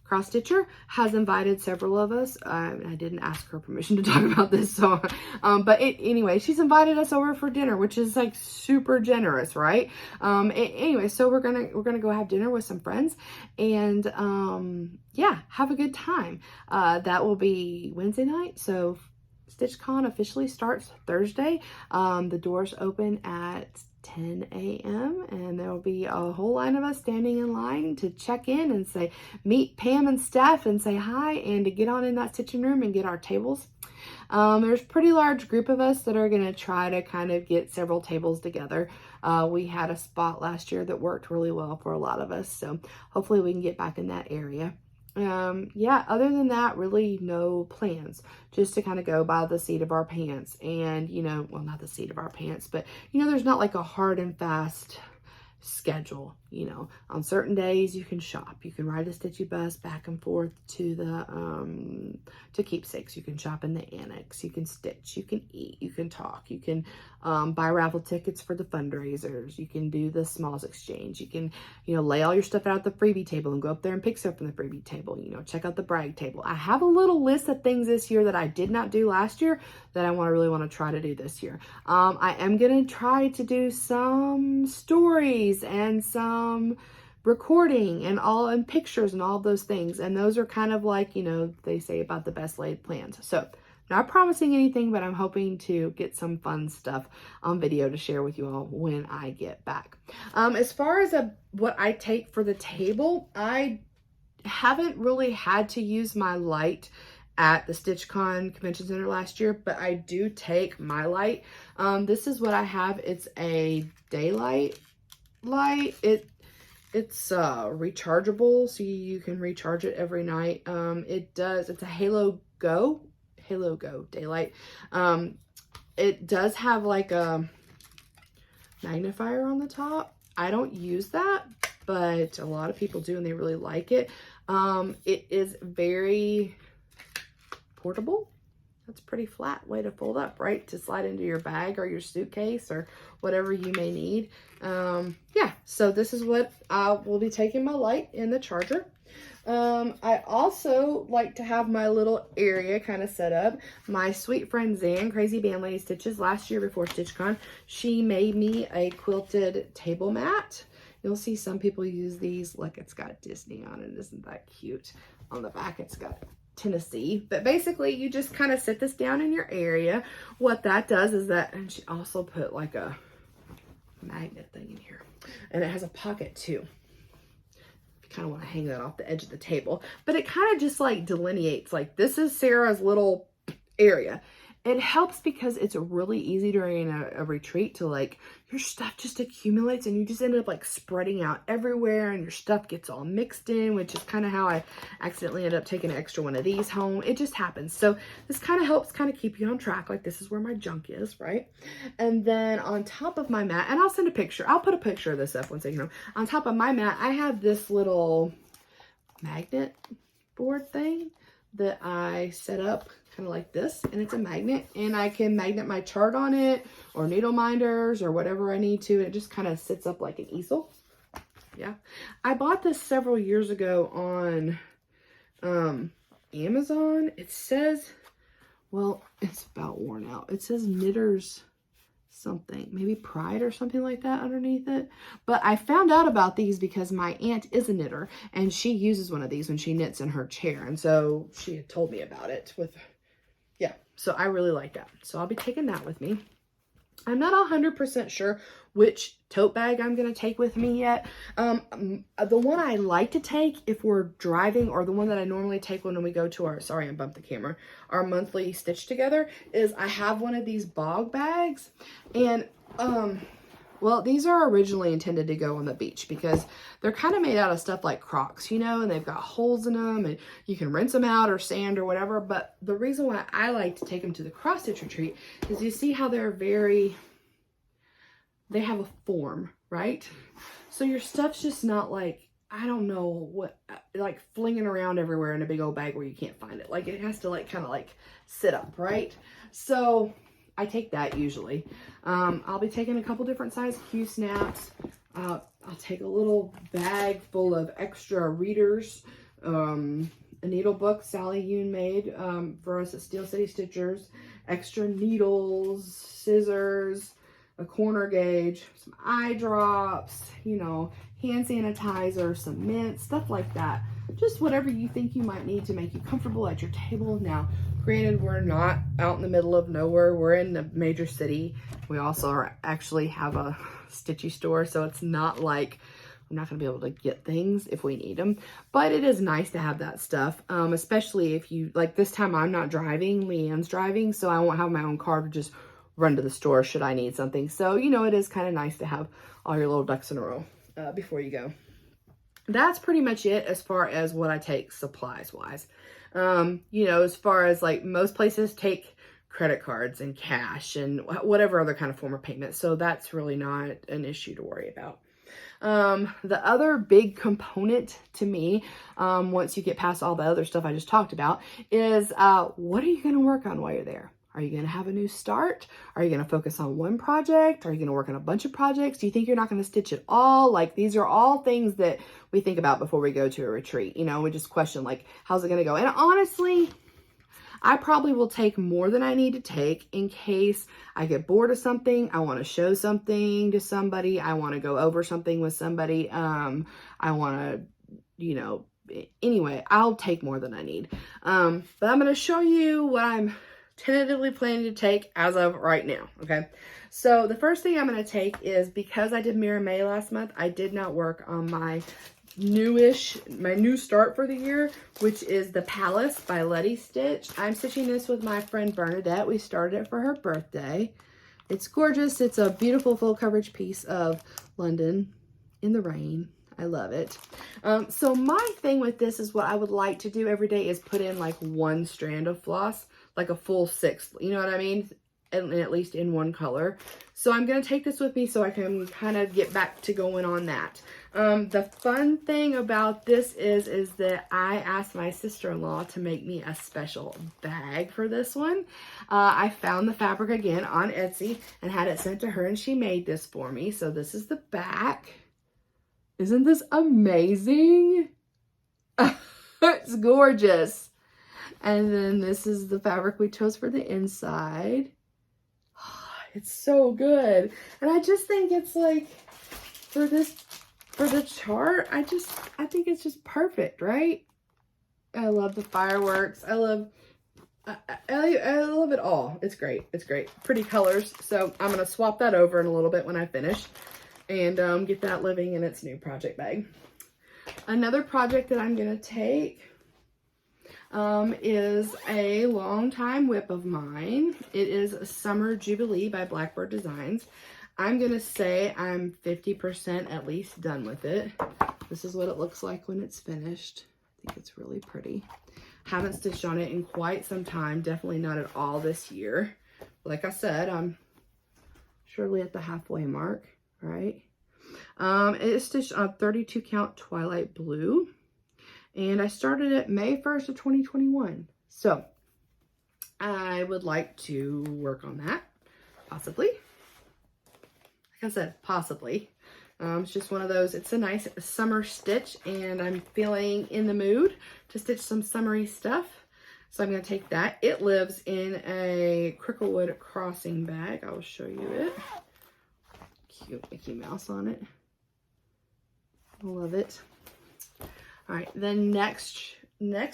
cross stitcher has invited several of us. I didn't ask her permission to talk about this, so anyway, she's invited us over for dinner, which is like super generous, right? Anyway, so we're gonna go have dinner with some friends, and yeah, have a good time. That will be Wednesday night, so StitchCon officially starts Thursday. The doors open at 10 a.m. and there will be a whole line of us standing in line to check in and meet Pam and Steph and say hi, and to get on in that stitching room and get our tables. There's a pretty large group of us that are going to try to kind of get several tables together. We had a spot last year that worked really well for a lot of us, so hopefully we can get back in that area. Yeah, other than that, really no plans, just to kind of go by the seat of our pants. And, you know, well, not the seat of our pants, but, you know, there's not like a hard and fast schedule. You know, on certain days you can shop, you can ride a Stitchy bus back and forth to the to Keepsakes, you can shop in the annex, you can stitch, you can eat, you can talk, you can buy raffle tickets for the fundraisers, you can do the smalls exchange, you can, you know, lay all your stuff out at the freebie table and go up there and pick stuff from the freebie table, you know, check out the brag table. I have a little list of things this year that I did not do last year that I really want to try to do this year. I am going to try to do some stories and some recording and pictures and all those things, and those are kind of like, you know, they say about the best laid plans. So not promising anything, but I'm hoping to get some fun stuff on video to share with you all when I get back. As far as what I take for the table, I haven't really had to use my light at the StitchCon Convention Center last year, but I do take my light. This is what I have. It's a daylight light. It's rechargeable, so you can recharge it every night. It's a Halo Go daylight. It does have like a magnifier on the top. I don't use that, but a lot of people do, and they really like it. It is very portable. That's a pretty flat way to fold up, right? To slide into your bag or your suitcase or whatever you may need. Yeah, so this is what I will be taking my light and the charger. I also like to have my little area kind of set up. My sweet friend Zan, Crazy Band Lady Stitches, last year before StitchCon, she made me a quilted table mat. You'll see some people use these. Look, it's got Disney on it. Isn't that cute? On the back, it's got Tennessee. But basically, you just kind of sit this down in your area. What that does is that, and she also put like a magnet thing in here. And it has a pocket too. Kind of want to hang that off the edge of the table, but it kind of just like delineates, like this is Sarah's little area. It helps because it's really easy during a retreat to like, your stuff just accumulates and you just end up like spreading out everywhere and your stuff gets all mixed in, which is kind of how I accidentally ended up taking an extra one of these home. It just happens. So this kind of helps kind of keep you on track. Like this is where my junk is, right? And then on top of my mat, and I'll send a picture. I'll put a picture of this up once I get home. On top of my mat, I have this little magnet board thing that I set up kind of like this, and it's a magnet, and I can magnet my chart on it or needle minders or whatever I need to. It just kind of sits up like an easel. Yeah, I bought this several years ago on Amazon. It says, well, it's about worn out. It says Knitters something, maybe Pride or something like that underneath it. But I found out about these because my aunt is a knitter and she uses one of these when she knits in her chair, and so she had told me about it with, yeah, so I really like that. So I'll be taking that with me. I'm not 100% sure which tote bag I'm going to take with me yet. The one I like to take if we're driving, or the one that I normally take when we go to our, sorry, I bumped the camera, our monthly stitch together, is I have one of these bog bags. And, well, these are originally intended to go on the beach because they're kind of made out of stuff like Crocs, you know, and they've got holes in them and you can rinse them out or sand or whatever. But the reason why I like to take them to the cross stitch retreat is you see how they're they have a form, right? So your stuff's just not like, I don't know what, like flinging around everywhere in a big old bag where you can't find it. Like it has to like kind of like sit up, right? So I take that usually. I'll be taking a couple different size Q snaps. I'll take a little bag full of extra readers, a needle book Sally Yoon made for us at Steel City Stitchers, extra needles, scissors, a corner gauge, some eye drops, you know, hand sanitizer, some mint, stuff like that. Just whatever you think you might need to make you comfortable at your table. Now, granted, we're not out in the middle of nowhere. We're in a major city. We also actually have a stitchy store, so it's not like I'm not going to be able to get things if we need them. But it is nice to have that stuff, especially if you, like this time I'm not driving, Leann's driving, so I won't have my own car to just run to the store should I need something. So, you know, it is kind of nice to have all your little ducks in a row before you go. That's pretty much it as far as what I take supplies wise. You know, as far as like most places take credit cards and cash and whatever other kind of form of payment. So that's really not an issue to worry about. The other big component to me, once you get past all the other stuff I just talked about, is what are you going to work on while you're there? Are you going to have a new start? Are you going to focus on one project? Are you going to work on a bunch of projects? Do you think you're not going to stitch at all? Like, these are all things that we think about before we go to a retreat. You know, we just question, like, how's it going to go? And honestly, I probably will take more than I need to take in case I get bored of something. I want to show something to somebody. I want to go over something with somebody. I want to, you know, anyway, I'll take more than I need. But I'm going to show you what I'm tentatively planning to take as of right now. Okay, so the first thing I'm going to take is, because I did Mirabilia last month, I did not work on my new start for the year, which is the Palace by Letty Stitch. I'm stitching this with my friend Bernadette. We started it for her birthday. It's gorgeous. It's a beautiful full coverage piece of London in the rain. I love it. So my thing with this is, what I would like to do every day is put in like one strand of floss, like a full 6, you know what I mean? And at least in one color. So I'm going to take this with me so I can kind of get back to going on that. The fun thing about this is that I asked my sister-in-law to make me a special bag for this one. I found the fabric again on Etsy and had it sent to her, and she made this for me. So this is the back. Isn't this amazing? It's gorgeous. And then this is the fabric we chose for the inside. It's so good. And I just think it's like, for the chart, I think it's just perfect, right? I love the fireworks. I love it all. It's great. It's great. Pretty colors. So I'm going to swap that over in a little bit when I finish, and get that living in its new project bag. Another project that I'm going to take is a longtime whip of mine. It is Summer Jubilee by Blackbird Designs. I'm going to say I'm 50% at least done with it. This is what it looks like when it's finished. I think it's really pretty. Haven't stitched on it in quite some time. Definitely not at all this year. Like I said, I'm surely at the halfway mark, right? It is stitched on 32 count Twilight Blue. And I started it May 1st of 2021. So I would like to work on that, possibly. Like I said, possibly. It's just one of those, it's a nice summer stitch, and I'm feeling in the mood to stitch some summery stuff. So I'm going to take that. It lives in a Cricklewood crossing bag. I'll show you it. Cute Mickey Mouse on it. I love it. All right, the next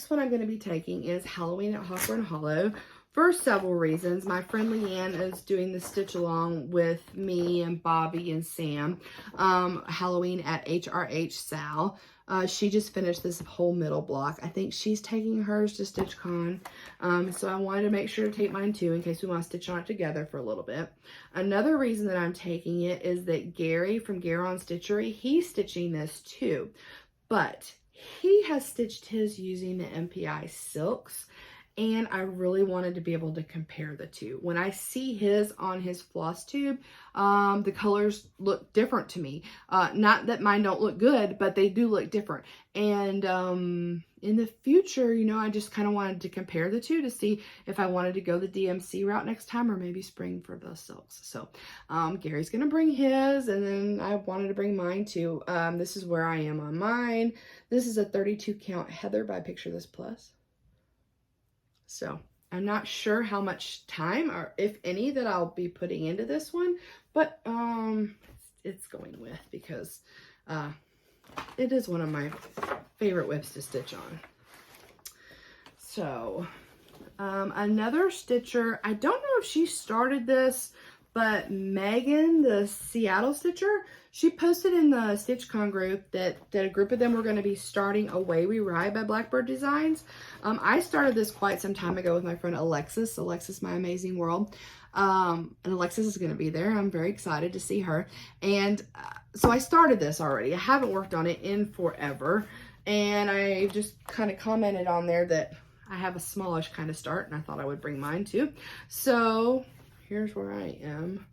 one I'm going to be taking is Halloween at Hawthorne Hollow for several reasons. My friend Leann is doing the stitch along with me and Bobby and Sam, Halloween at HRH Sal. She just finished this whole middle block. I think she's taking hers to StitchCon. So I wanted to make sure to take mine too in case we want to stitch on it together for a little bit. Another reason that I'm taking it is that Gary from GaRon Stitchery, he's stitching this too. But he has stitched his using the MPI silks. And I really wanted to be able to compare the two. When I see his on his FlossTube, the colors look different to me. Not that mine don't look good, but they do look different. And in the future, you know, I just kind of wanted to compare the two to see if I wanted to go the DMC route next time or maybe spring for the silks. So Gary's going to bring his, and then I wanted to bring mine too. This is where I am on mine. This is a 32 count Heather by Picture This Plus. So I'm not sure how much time or if any that I'll be putting into this one, but it's going with because it is one of my favorite whips to stitch on. So another stitcher, I don't know if she started this, but Megan, the Seattle stitcher, she posted in the StitchCon group that a group of them were going to be starting Away We Ride by Blackbird Designs. I started this quite some time ago with my friend Alexis, My Amazing World. And Alexis is going to be there. I'm very excited to see her. And so I started this already. I haven't worked on it in forever. And I just kind of commented on there that I have a smallish kind of start, and I thought I would bring mine too. So here's where I am.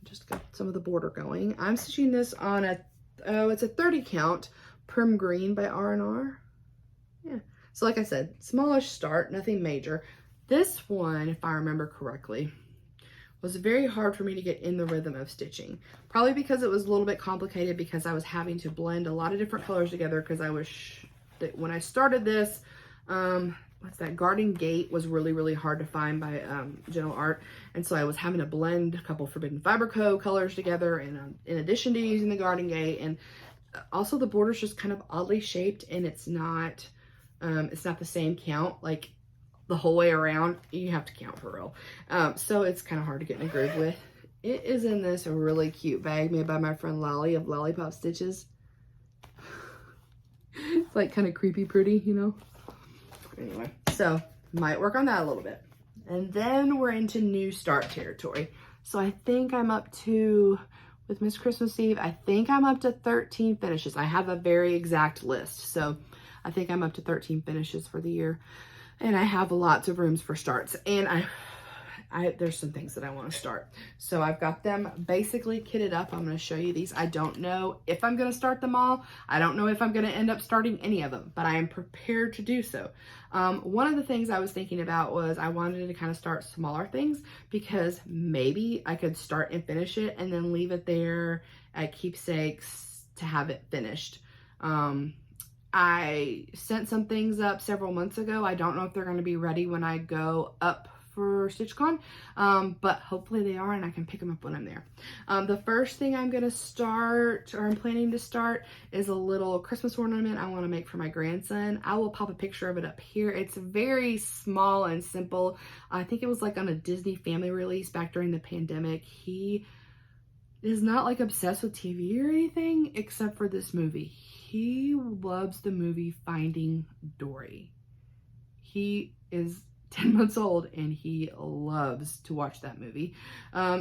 Just got some of the border going. I'm stitching this on it's a 30 count Prim Green by R&R. Yeah. So like I said, smallish start, nothing major. This one, if I remember correctly, was very hard for me to get in the rhythm of stitching. Probably because it was a little bit complicated because I was having to blend a lot of different colors together because I was, when I started this, what's that, Garden Gate was really hard to find by General Art, and so I was having to blend a couple Forbidden Fiber Co. colors together, and in addition to using the Garden Gate, and also the border's just kind of oddly shaped, and it's not the same count, like the whole way around. You have to count for real, so it's kind of hard to get in a groove with. It is in this really cute bag made by my friend Lolly of Lollypop Stitches. It's like kind of creepy pretty, you know. Anyway, so might work on that a little bit. And then we're into new start territory. So I think I'm up to, with Miss Christmas Eve, I think I'm up to 13 finishes. I have a very exact list. So I think I'm up to 13 finishes for the year. And I have lots of rooms for starts. And there's some things that I want to start. So I've got them basically kitted up. I'm going to show you these. I don't know if I'm going to start them all. I don't know if I'm going to end up starting any of them, but I am prepared to do so. One of the things I was thinking about was I wanted to kind of start smaller things because maybe I could start and finish it and then leave it there at Keepsakes to have it finished. I sent some things up several months ago. I don't know if they're going to be ready when I go up for StitchCon, but hopefully they are and I can pick them up when I'm there. The first thing I'm going to start, or I'm planning to start, is a little Christmas ornament I want to make for my grandson. I will pop a picture of it up here. It's very small and simple. I think it was like on a Disney family release back during the pandemic. He is not like obsessed with TV or anything except for this movie. He loves the movie Finding Dory. He is 10 months old and he loves to watch that movie.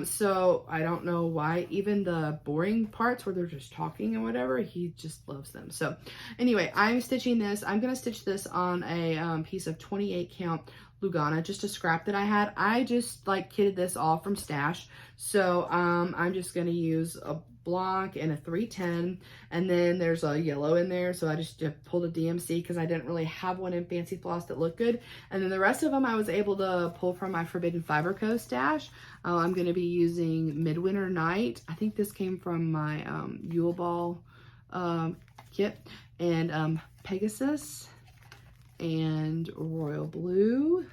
So I don't know why, even the boring parts where they're just talking and whatever, he just loves them. So anyway, I'm stitching this. I'm going to stitch this on a piece of 28 count Lugana, just a scrap that I had. I just like kitted this all from stash. So I'm just going to use a Blanc and a 310, and then there's a yellow in there, so I just pulled a DMC because I didn't really have one in Fancy Floss that looked good. And then the rest of them I was able to pull from my Forbidden Fiber Co. stash. I'm going to be using Midwinter Night. I think this came from my Yule Ball kit, and Pegasus and Royal Blue.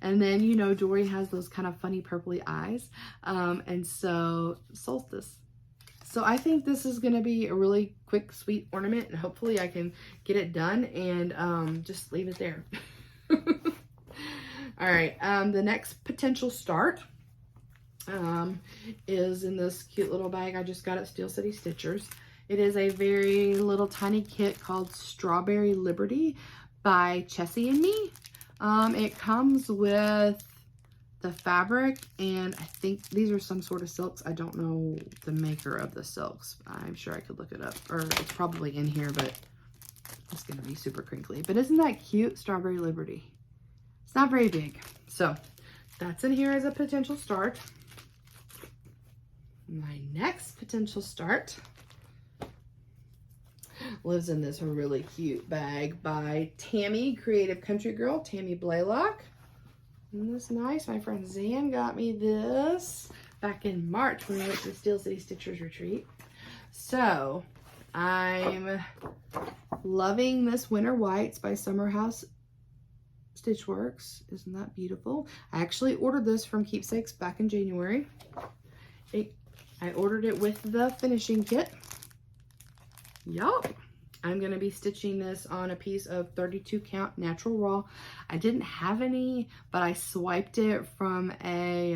And then, you know, Dory has those kind of funny purpley eyes, and so Solstice. So I think this is going to be a really quick, sweet ornament, and hopefully I can get it done and just leave it there. All right, the next potential start is in this cute little bag I just got at Steel City Stitchers. It is a very little tiny kit called Strawberry Liberty by Chessie and Me. It comes with the fabric, and I think these are some sort of silks. I don't know the maker of the silks. I'm sure I could look it up, or it's probably in here, but it's gonna be super crinkly. But isn't that cute? Strawberry Liberty. It's not very big. So that's in here as a potential start. My next potential start lives in this really cute bag by Tammy, Creative Country Girl, Tammy Blaylock. Isn't this nice? My friend Zan got me this back in March when we went to the Steel City Stitchers retreat. So I'm loving this Winter Whites by Summer House Stitchworks. Isn't that beautiful? I actually ordered this from Keepsakes back in January. I ordered it with the finishing kit. Yup. I'm going to be stitching this on a piece of 32 count natural raw. I didn't have any, but I swiped it from a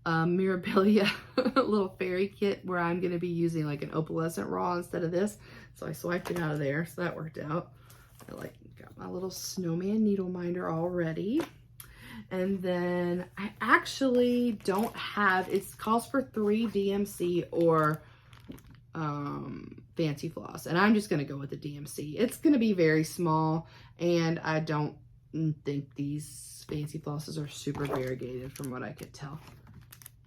Mirabilia little fairy kit where I'm going to be using like an opalescent raw instead of this. So I swiped it out of there, so that worked out. I got my little snowman needle minder all ready. And then I actually don't have, it calls for 3 DMC or fancy floss, and I'm just going to go with the DMC. It's going to be very small, and I don't think these fancy flosses are super variegated from what I could tell.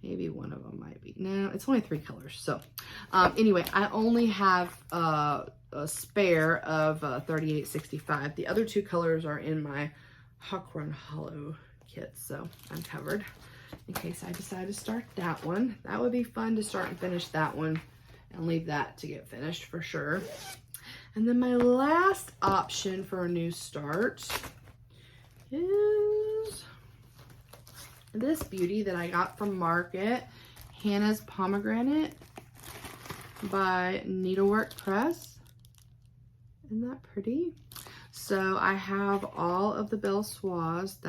Maybe one of them might be. No, it's only 3 colors. So anyway, I only have a spare of 3865. The other 2 colors are in my Hawk Run Hollow kit, so I'm covered in case I decide to start that one. That would be fun to start and finish that one and leave that to get finished for sure. And then my last option for a new start is this beauty that I got from Market, Hannah's Pomegranate by Needlework Press. Isn't that pretty? So I have all of the Belle Soies.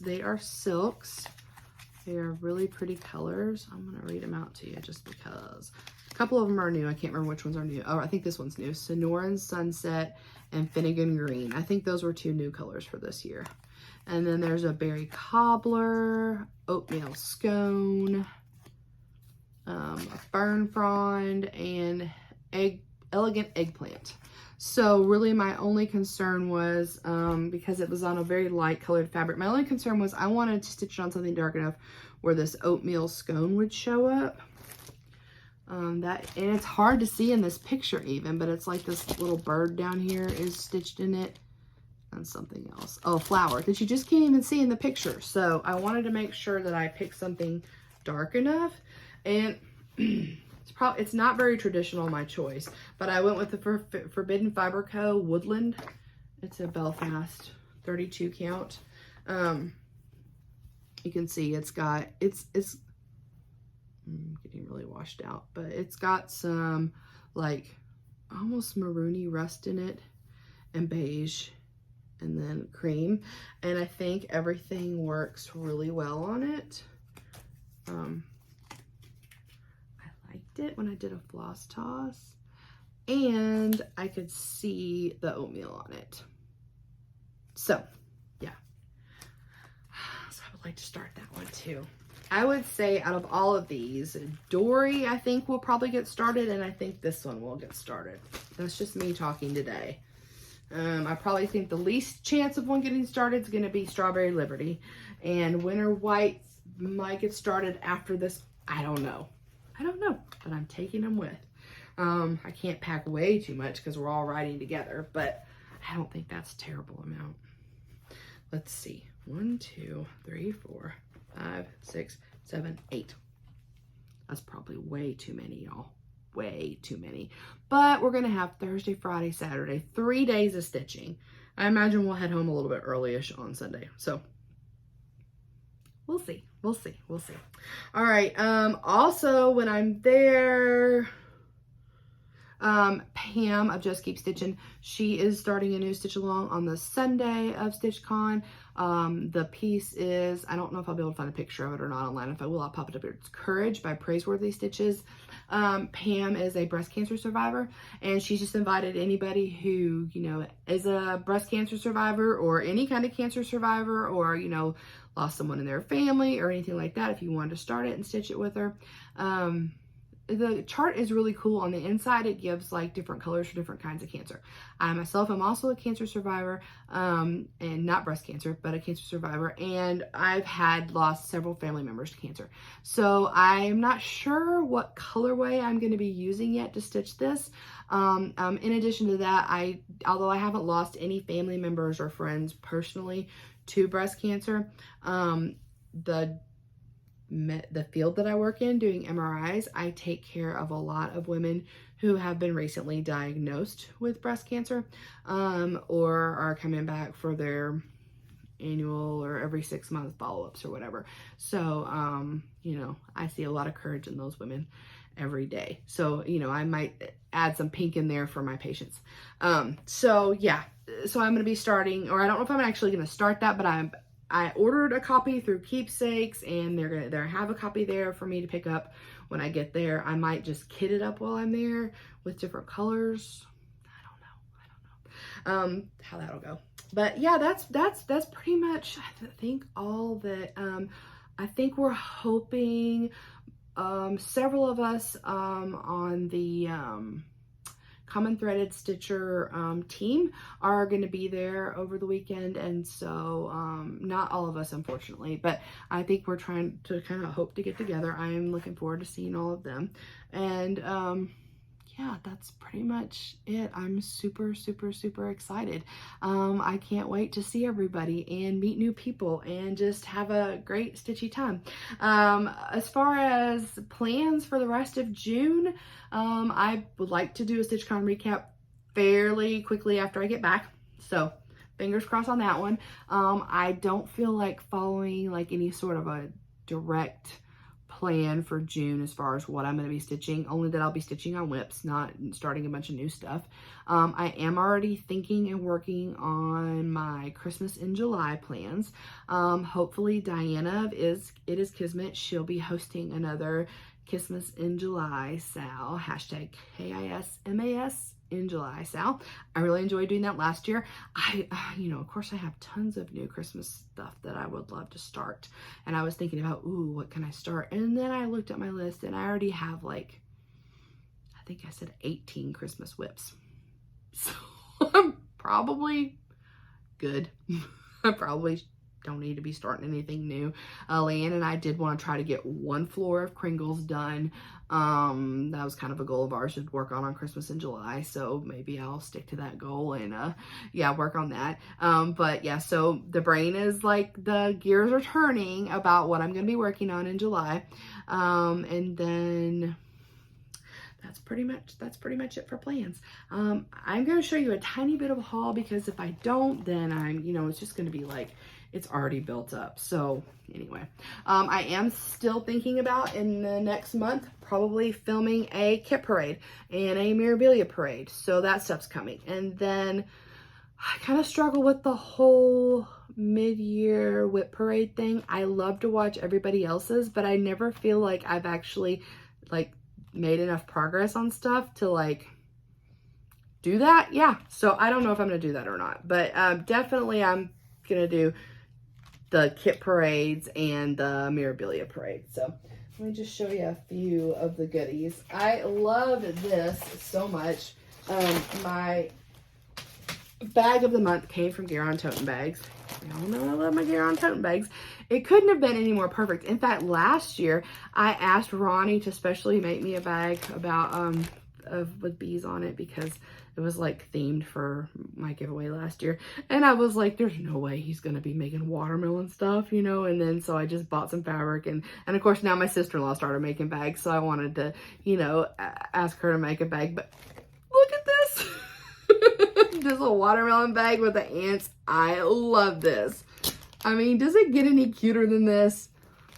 They are silks. They are really pretty colors. I'm gonna read them out to you just because. A couple of them are new. I can't remember which ones are new. Oh, I think this one's new. Sonoran Sunset and Finnegan Green. I think those were 2 new colors for this year. And then there's a Berry Cobbler, Oatmeal Scone, a Fern Frond, and Elegant Eggplant. So really my only concern was, because it was on a very light colored fabric, my only concern was I wanted to stitch it on something dark enough where this Oatmeal Scone would show up. And it's hard to see in this picture even, but it's like this little bird down here is stitched in it, and something else. Oh, flower that you just can't even see in the picture. So I wanted to make sure that I picked something dark enough, and it's not very traditional, my choice, but I went with the Forbidden Fiber Co. Woodland. It's a Belfast 32 count. You can see it's getting really washed out, but it's got some like almost maroony rust in it, and beige, and then cream, and I think everything works really well on it. I liked it when I did a floss toss, and I could see the oatmeal on it. So yeah, so I would like to start that one too. I would say out of all of these, Dory I think will probably get started, and I think this one will get started. That's just me talking today. I probably think the least chance of one getting started is going to be Strawberry Liberty, and Winter Whites might get started after this. I don't know, but I'm taking them with. I can't pack way too much because we're all riding together, but I don't think that's a terrible amount. Let's see, 1, 2, 3, 4, 5, 6, 7, 8. That's probably way too many, y'all. Way too many. But we're gonna have Thursday, Friday, Saturday, 3 days of stitching. I imagine we'll head home a little bit early-ish on Sunday. So we'll see. All right. Also, when I'm there, Pam of Just Keep Stitching, she is starting a new stitch along on the Sunday of StitchCon. The piece is, I don't know if I'll be able to find a picture of it or not online. If I will, I'll pop it up here. It's Courage by Praiseworthy Stitches. Pam is a breast cancer survivor, and she's just invited anybody who, you know, is a breast cancer survivor or any kind of cancer survivor, or, you know, lost someone in their family or anything like that, if you wanted to start it and stitch it with her. The chart is really cool. On the inside, it gives like different colors for different kinds of cancer. I myself am also a cancer survivor, and not breast cancer, but a cancer survivor. And I've lost several family members to cancer. So I'm not sure what colorway I'm going to be using yet to stitch this. In addition to that, although I haven't lost any family members or friends personally to breast cancer, the field that I work in, doing MRIs, I take care of a lot of women who have been recently diagnosed with breast cancer, or are coming back for their annual or every 6 month follow-ups or whatever. So, you know, I see a lot of courage in those women every day. So, you know, I might add some pink in there for my patients. So yeah, so I'm going to be starting, or I don't know if I'm actually going to start that, but I ordered a copy through Keepsakes, and they're have a copy there for me to pick up when I get there. I might just kit it up while I'm there with different colors. I don't know how that'll go. But yeah, that's pretty much, I think, all that. I think we're hoping several of us on the Common Threaded Stitcher team are going to be there over the weekend, and so not all of us, unfortunately, but I think we're trying to kind of hope to get together. I'm looking forward to seeing all of them, and yeah, that's pretty much it. I'm super excited. I can't wait to see everybody and meet new people and just have a great stitchy time. As far as plans for the rest of June, I would like to do a StitchCon recap fairly quickly after I get back. So fingers crossed on that one. I don't feel like following like any sort of a direct plan for June as far as what I'm going to be stitching, only that I'll be stitching on WIPS, not starting a bunch of new stuff. I am already thinking and working on my Christmas in July plans. Hopefully Diana of ItIsKismet, she'll be hosting another Christmas in July Sal, hashtag KISMAS in July Sal. I really enjoyed doing that last year. You know, of course I have tons of new Christmas stuff that I would love to start, and I was thinking about, ooh, what can I start? And then I looked at my list, and I already have like, I think I said 18 Christmas WIPs. So I'm probably good. I probably don't need to be starting anything new. Leann and I did want to try to get one floor of Kringles done. That was kind of a goal of ours to work on Christmas in July, so maybe I'll stick to that goal and yeah, work on that. But yeah, so the brain is like, the gears are turning about what I'm going to be working on in July. And then that's pretty much it for plans. I'm going to show you a tiny bit of a haul, because if I don't, then you know, it's just going to be like, it's already built up. So anyway, I am still thinking about, in the next month, probably filming a kit parade and a Mirabilia parade. So that stuff's coming. And then I kind of struggle with the whole mid-year whip parade thing. I love to watch everybody else's, but I never feel like I've actually like made enough progress on stuff to like do that. Yeah, so I don't know if I'm gonna do that or not, but definitely I'm gonna do the kit parades and the Mirabilia parade. So let me just show you a few of the goodies. I love this so much. My bag of the month came from GaRon tote bags. Y'all know I love my GaRon tote bags. It couldn't have been any more perfect. In fact, last year I asked Ronnie to specially make me a bag about with bees on it, because it was like themed for my giveaway last year, and I was like, there's no way he's gonna be making watermelon stuff, you know. And then so I just bought some fabric, and of course now my sister-in-law started making bags, so I wanted to, you know, ask her to make a bag. But look at this. This little watermelon bag with the ants. I love this. I mean, does it get any cuter than this?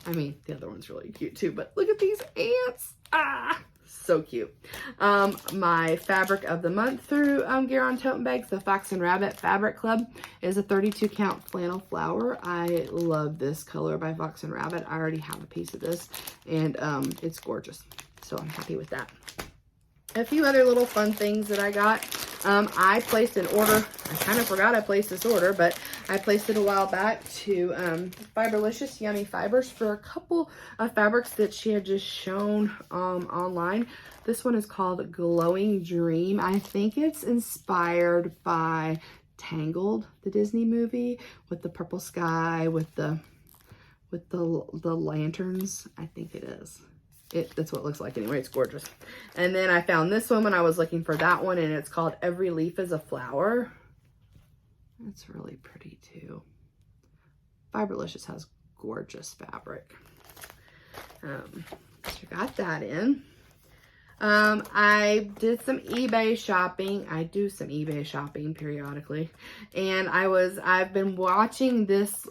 I mean, the other one's really cute too, but look at these ants. So cute. My fabric of the month through GaRon tote bags, the Fox and Rabbit Fabric Club, is a 32 count flannel flower. I love this color by Fox and Rabbit. I already have a piece of this, and it's gorgeous. So I'm happy with that. A few other little fun things that I got. I placed an order. I kind of forgot I placed this order, but I placed it a while back to Fiberlicious Yummy Fibers for a couple of fabrics that she had just shown online. This one is called Glowing Dream. I think it's inspired by Tangled, the Disney movie, with the purple sky, with the lanterns. I think it is. That's what it looks like anyway. It's gorgeous. And then I found this one when I was looking for that one, and it's called Every Leaf is a Flower. That's really pretty too. Fiberlicious has gorgeous fabric. So got that in. I did some eBay shopping. I do some eBay shopping periodically, and I've been watching this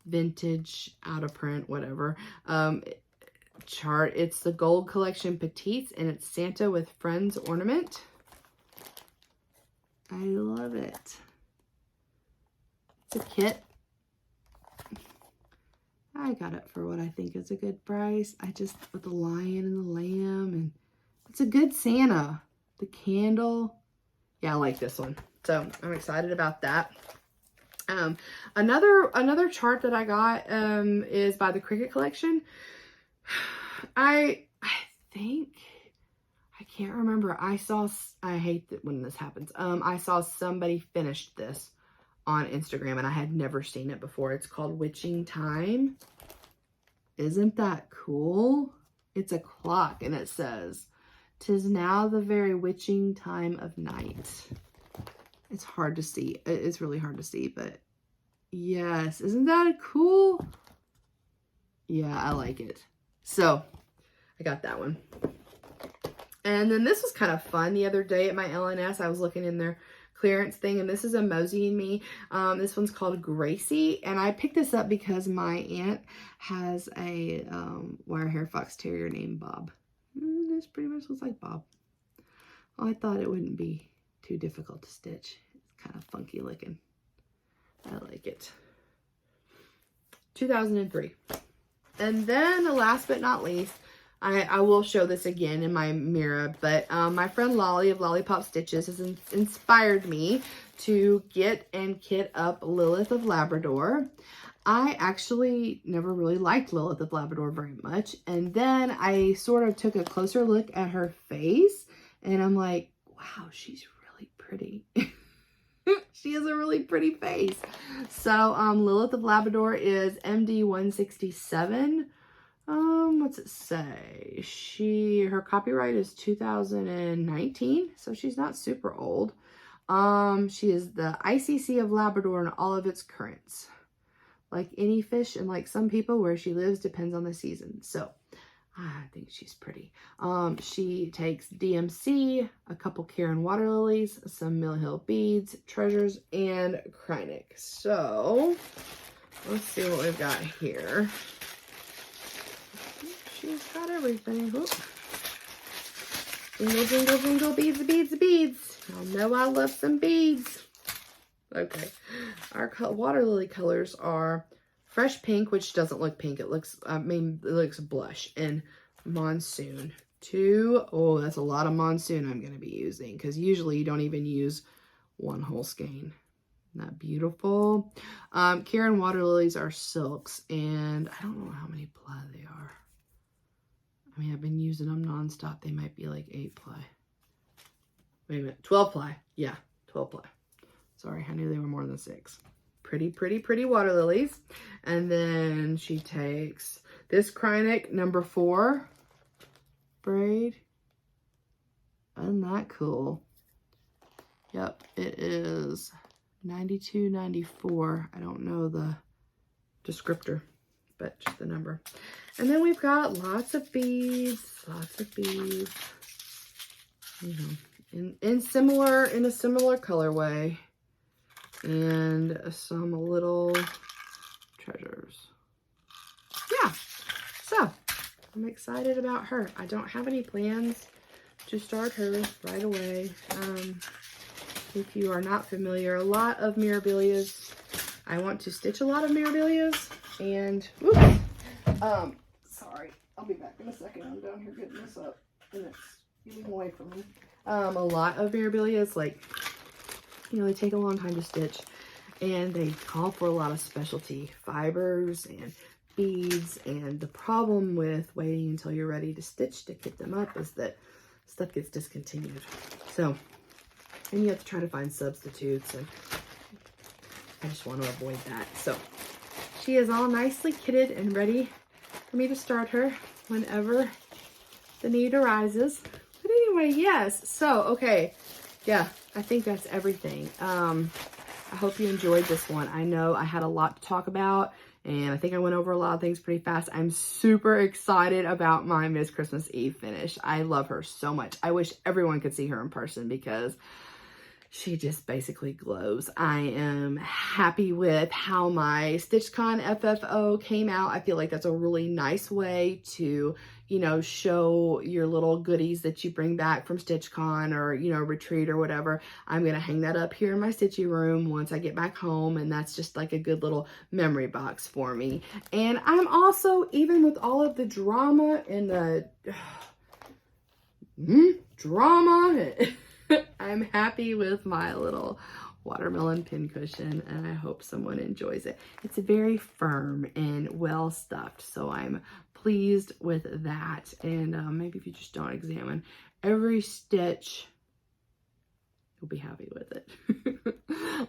vintage, out of print, whatever, chart. It's the Gold Collection Petites, and it's Santa with Friends ornament. I love it. It's a kit. I got it for what I think is a good price. With the lion and the lamb, and it's a good Santa. The candle. Yeah, I like this one. So I'm excited about that. Another chart that I got is by the Cricut Collection. I think, I can't remember. I hate that when this happens. I saw somebody finished this on Instagram, and I had never seen it before. It's called Witching Time. Isn't that cool? It's a clock, and it says, "'Tis now the very witching time of night." It's hard to see. It's really hard to see, but yes. Isn't that cool? Yeah, I like it. So I got that one. And then this was kind of fun. The other day at my LNS, I was looking in their clearance thing, and this is a Mosey and Me. This one's called Gracie, and I picked this up because my aunt has a wire hair fox terrier named Bob. This pretty much looks like Bob. Well, I thought it wouldn't be too difficult to stitch. It's kind of funky looking. I like it. 2003. And then last but not least, I will show this again in my mirror, but my friend Lolly of Lollypop Stitches has inspired me to get and kit up Lilith of Labrador. I actually never really liked Lilith of Labrador very much, and then I sort of took a closer look at her face, and I'm like, wow, she's really pretty. She has a really pretty face. So Lilith of Labrador is MD 167. What's it say? Her copyright is 2019, so she's not super old. She is the ICC of Labrador in all of its currents. Like any fish and like some people, where she lives depends on the season. So I think she's pretty. She takes DMC, a couple GaRon water lilies, some Mill Hill beads, treasures, and Krynic. So let's see what we've got here. She's got everything. Whoop. Jingle, jingle, jingle, beads, beads, beads. Y'all know I love some beads. Okay. Our water lily colors are Fresh Pink, which doesn't look pink. It looks, it looks blush. And Monsoon. Oh, that's a lot of Monsoon I'm going to be using, because usually you don't even use one whole skein. Isn't that beautiful? GaRon water lilies are silks, and I don't know how many ply they are. I mean, I've been using them nonstop. They might be like 8 ply. Wait a minute, 12 ply. Yeah, 12 ply. Sorry, I knew they were more than 6. Pretty, pretty, pretty water lilies. And then she takes this Krynic number 4 braid. Isn't that cool? Yep, it is 92.94. I don't know the descriptor, but just the number. And then we've got lots of beads, you know, in a similar colorway, and some little treasures. Yeah, so I'm excited about her. I don't have any plans to start her right away. If you are not familiar, a lot of Mirabilias, I want to stitch a lot of Mirabilias, and oops, sorry, I'll be back in a second. I'm down here getting this up and it's getting away from me. A lot of Mirabilias, like, you know, they take a long time to stitch, and they call for a lot of specialty fibers and beads, and the problem with waiting until you're ready to stitch to get them up is that stuff gets discontinued. So, and you have to try to find substitutes, and I just want to avoid that. So she is all nicely kitted and ready for me to start her whenever the need arises. But anyway, yes. So, okay. Yeah, I think that's everything. I hope you enjoyed this one. I know I had a lot to talk about, and I think I went over a lot of things pretty fast. I'm super excited about my Miss Christmas Eve finish. I love her so much. I wish everyone could see her in person because she just basically glows. I am happy with how my StitchCon FFO came out. I feel like that's a really nice way to, you know, show your little goodies that you bring back from StitchCon or, you know, retreat or whatever. I'm going to hang that up here in my stitchy room once I get back home, and that's just like a good little memory box for me. And I'm also, even with all of the drama and the drama, I'm happy with my little watermelon pincushion, and I hope someone enjoys it. It's very firm and well stuffed, so I'm pleased with that. And maybe if you just don't examine every stitch, you'll be happy with it.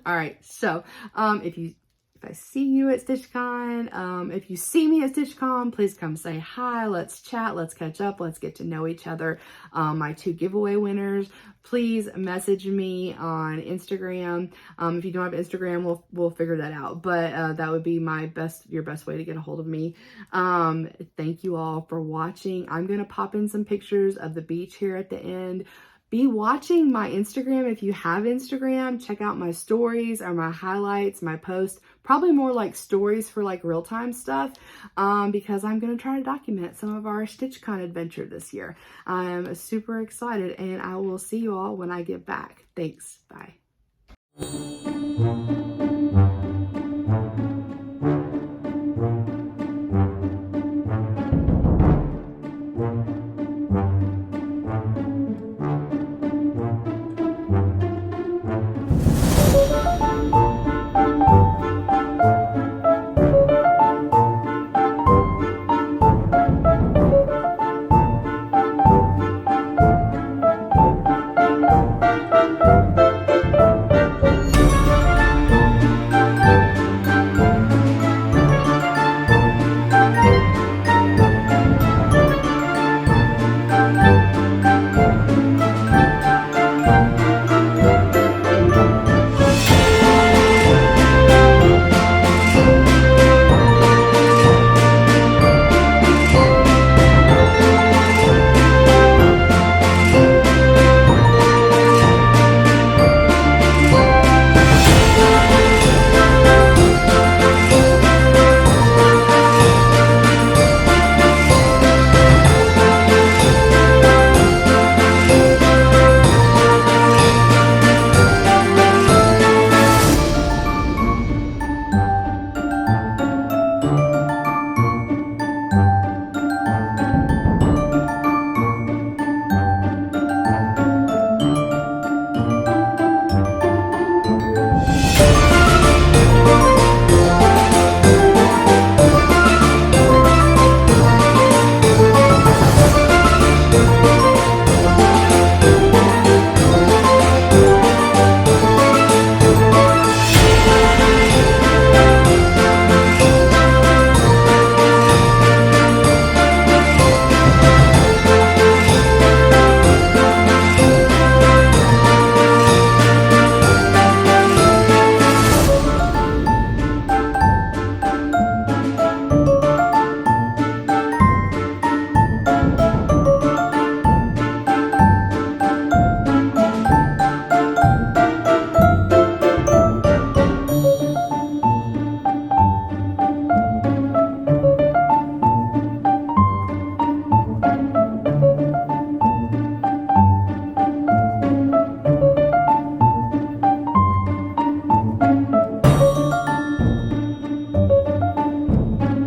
All right, so if I see you at StitchCon, if you see me at StitchCon, please come say hi. Let's chat. Let's catch up. Let's get to know each other. My 2 giveaway winners, please message me on Instagram. If you don't have Instagram, we'll figure that out. But that would be your best way to get a hold of me. Thank you all for watching. I'm gonna pop in some pictures of the beach here at the end. Be watching my Instagram if you have Instagram. Check out my stories or my highlights, my posts. Probably more like stories for like real-time stuff, because I'm going to try to document some of our StitchCon adventure this year. I'm super excited, and I will see you all when I get back. Thanks. Bye.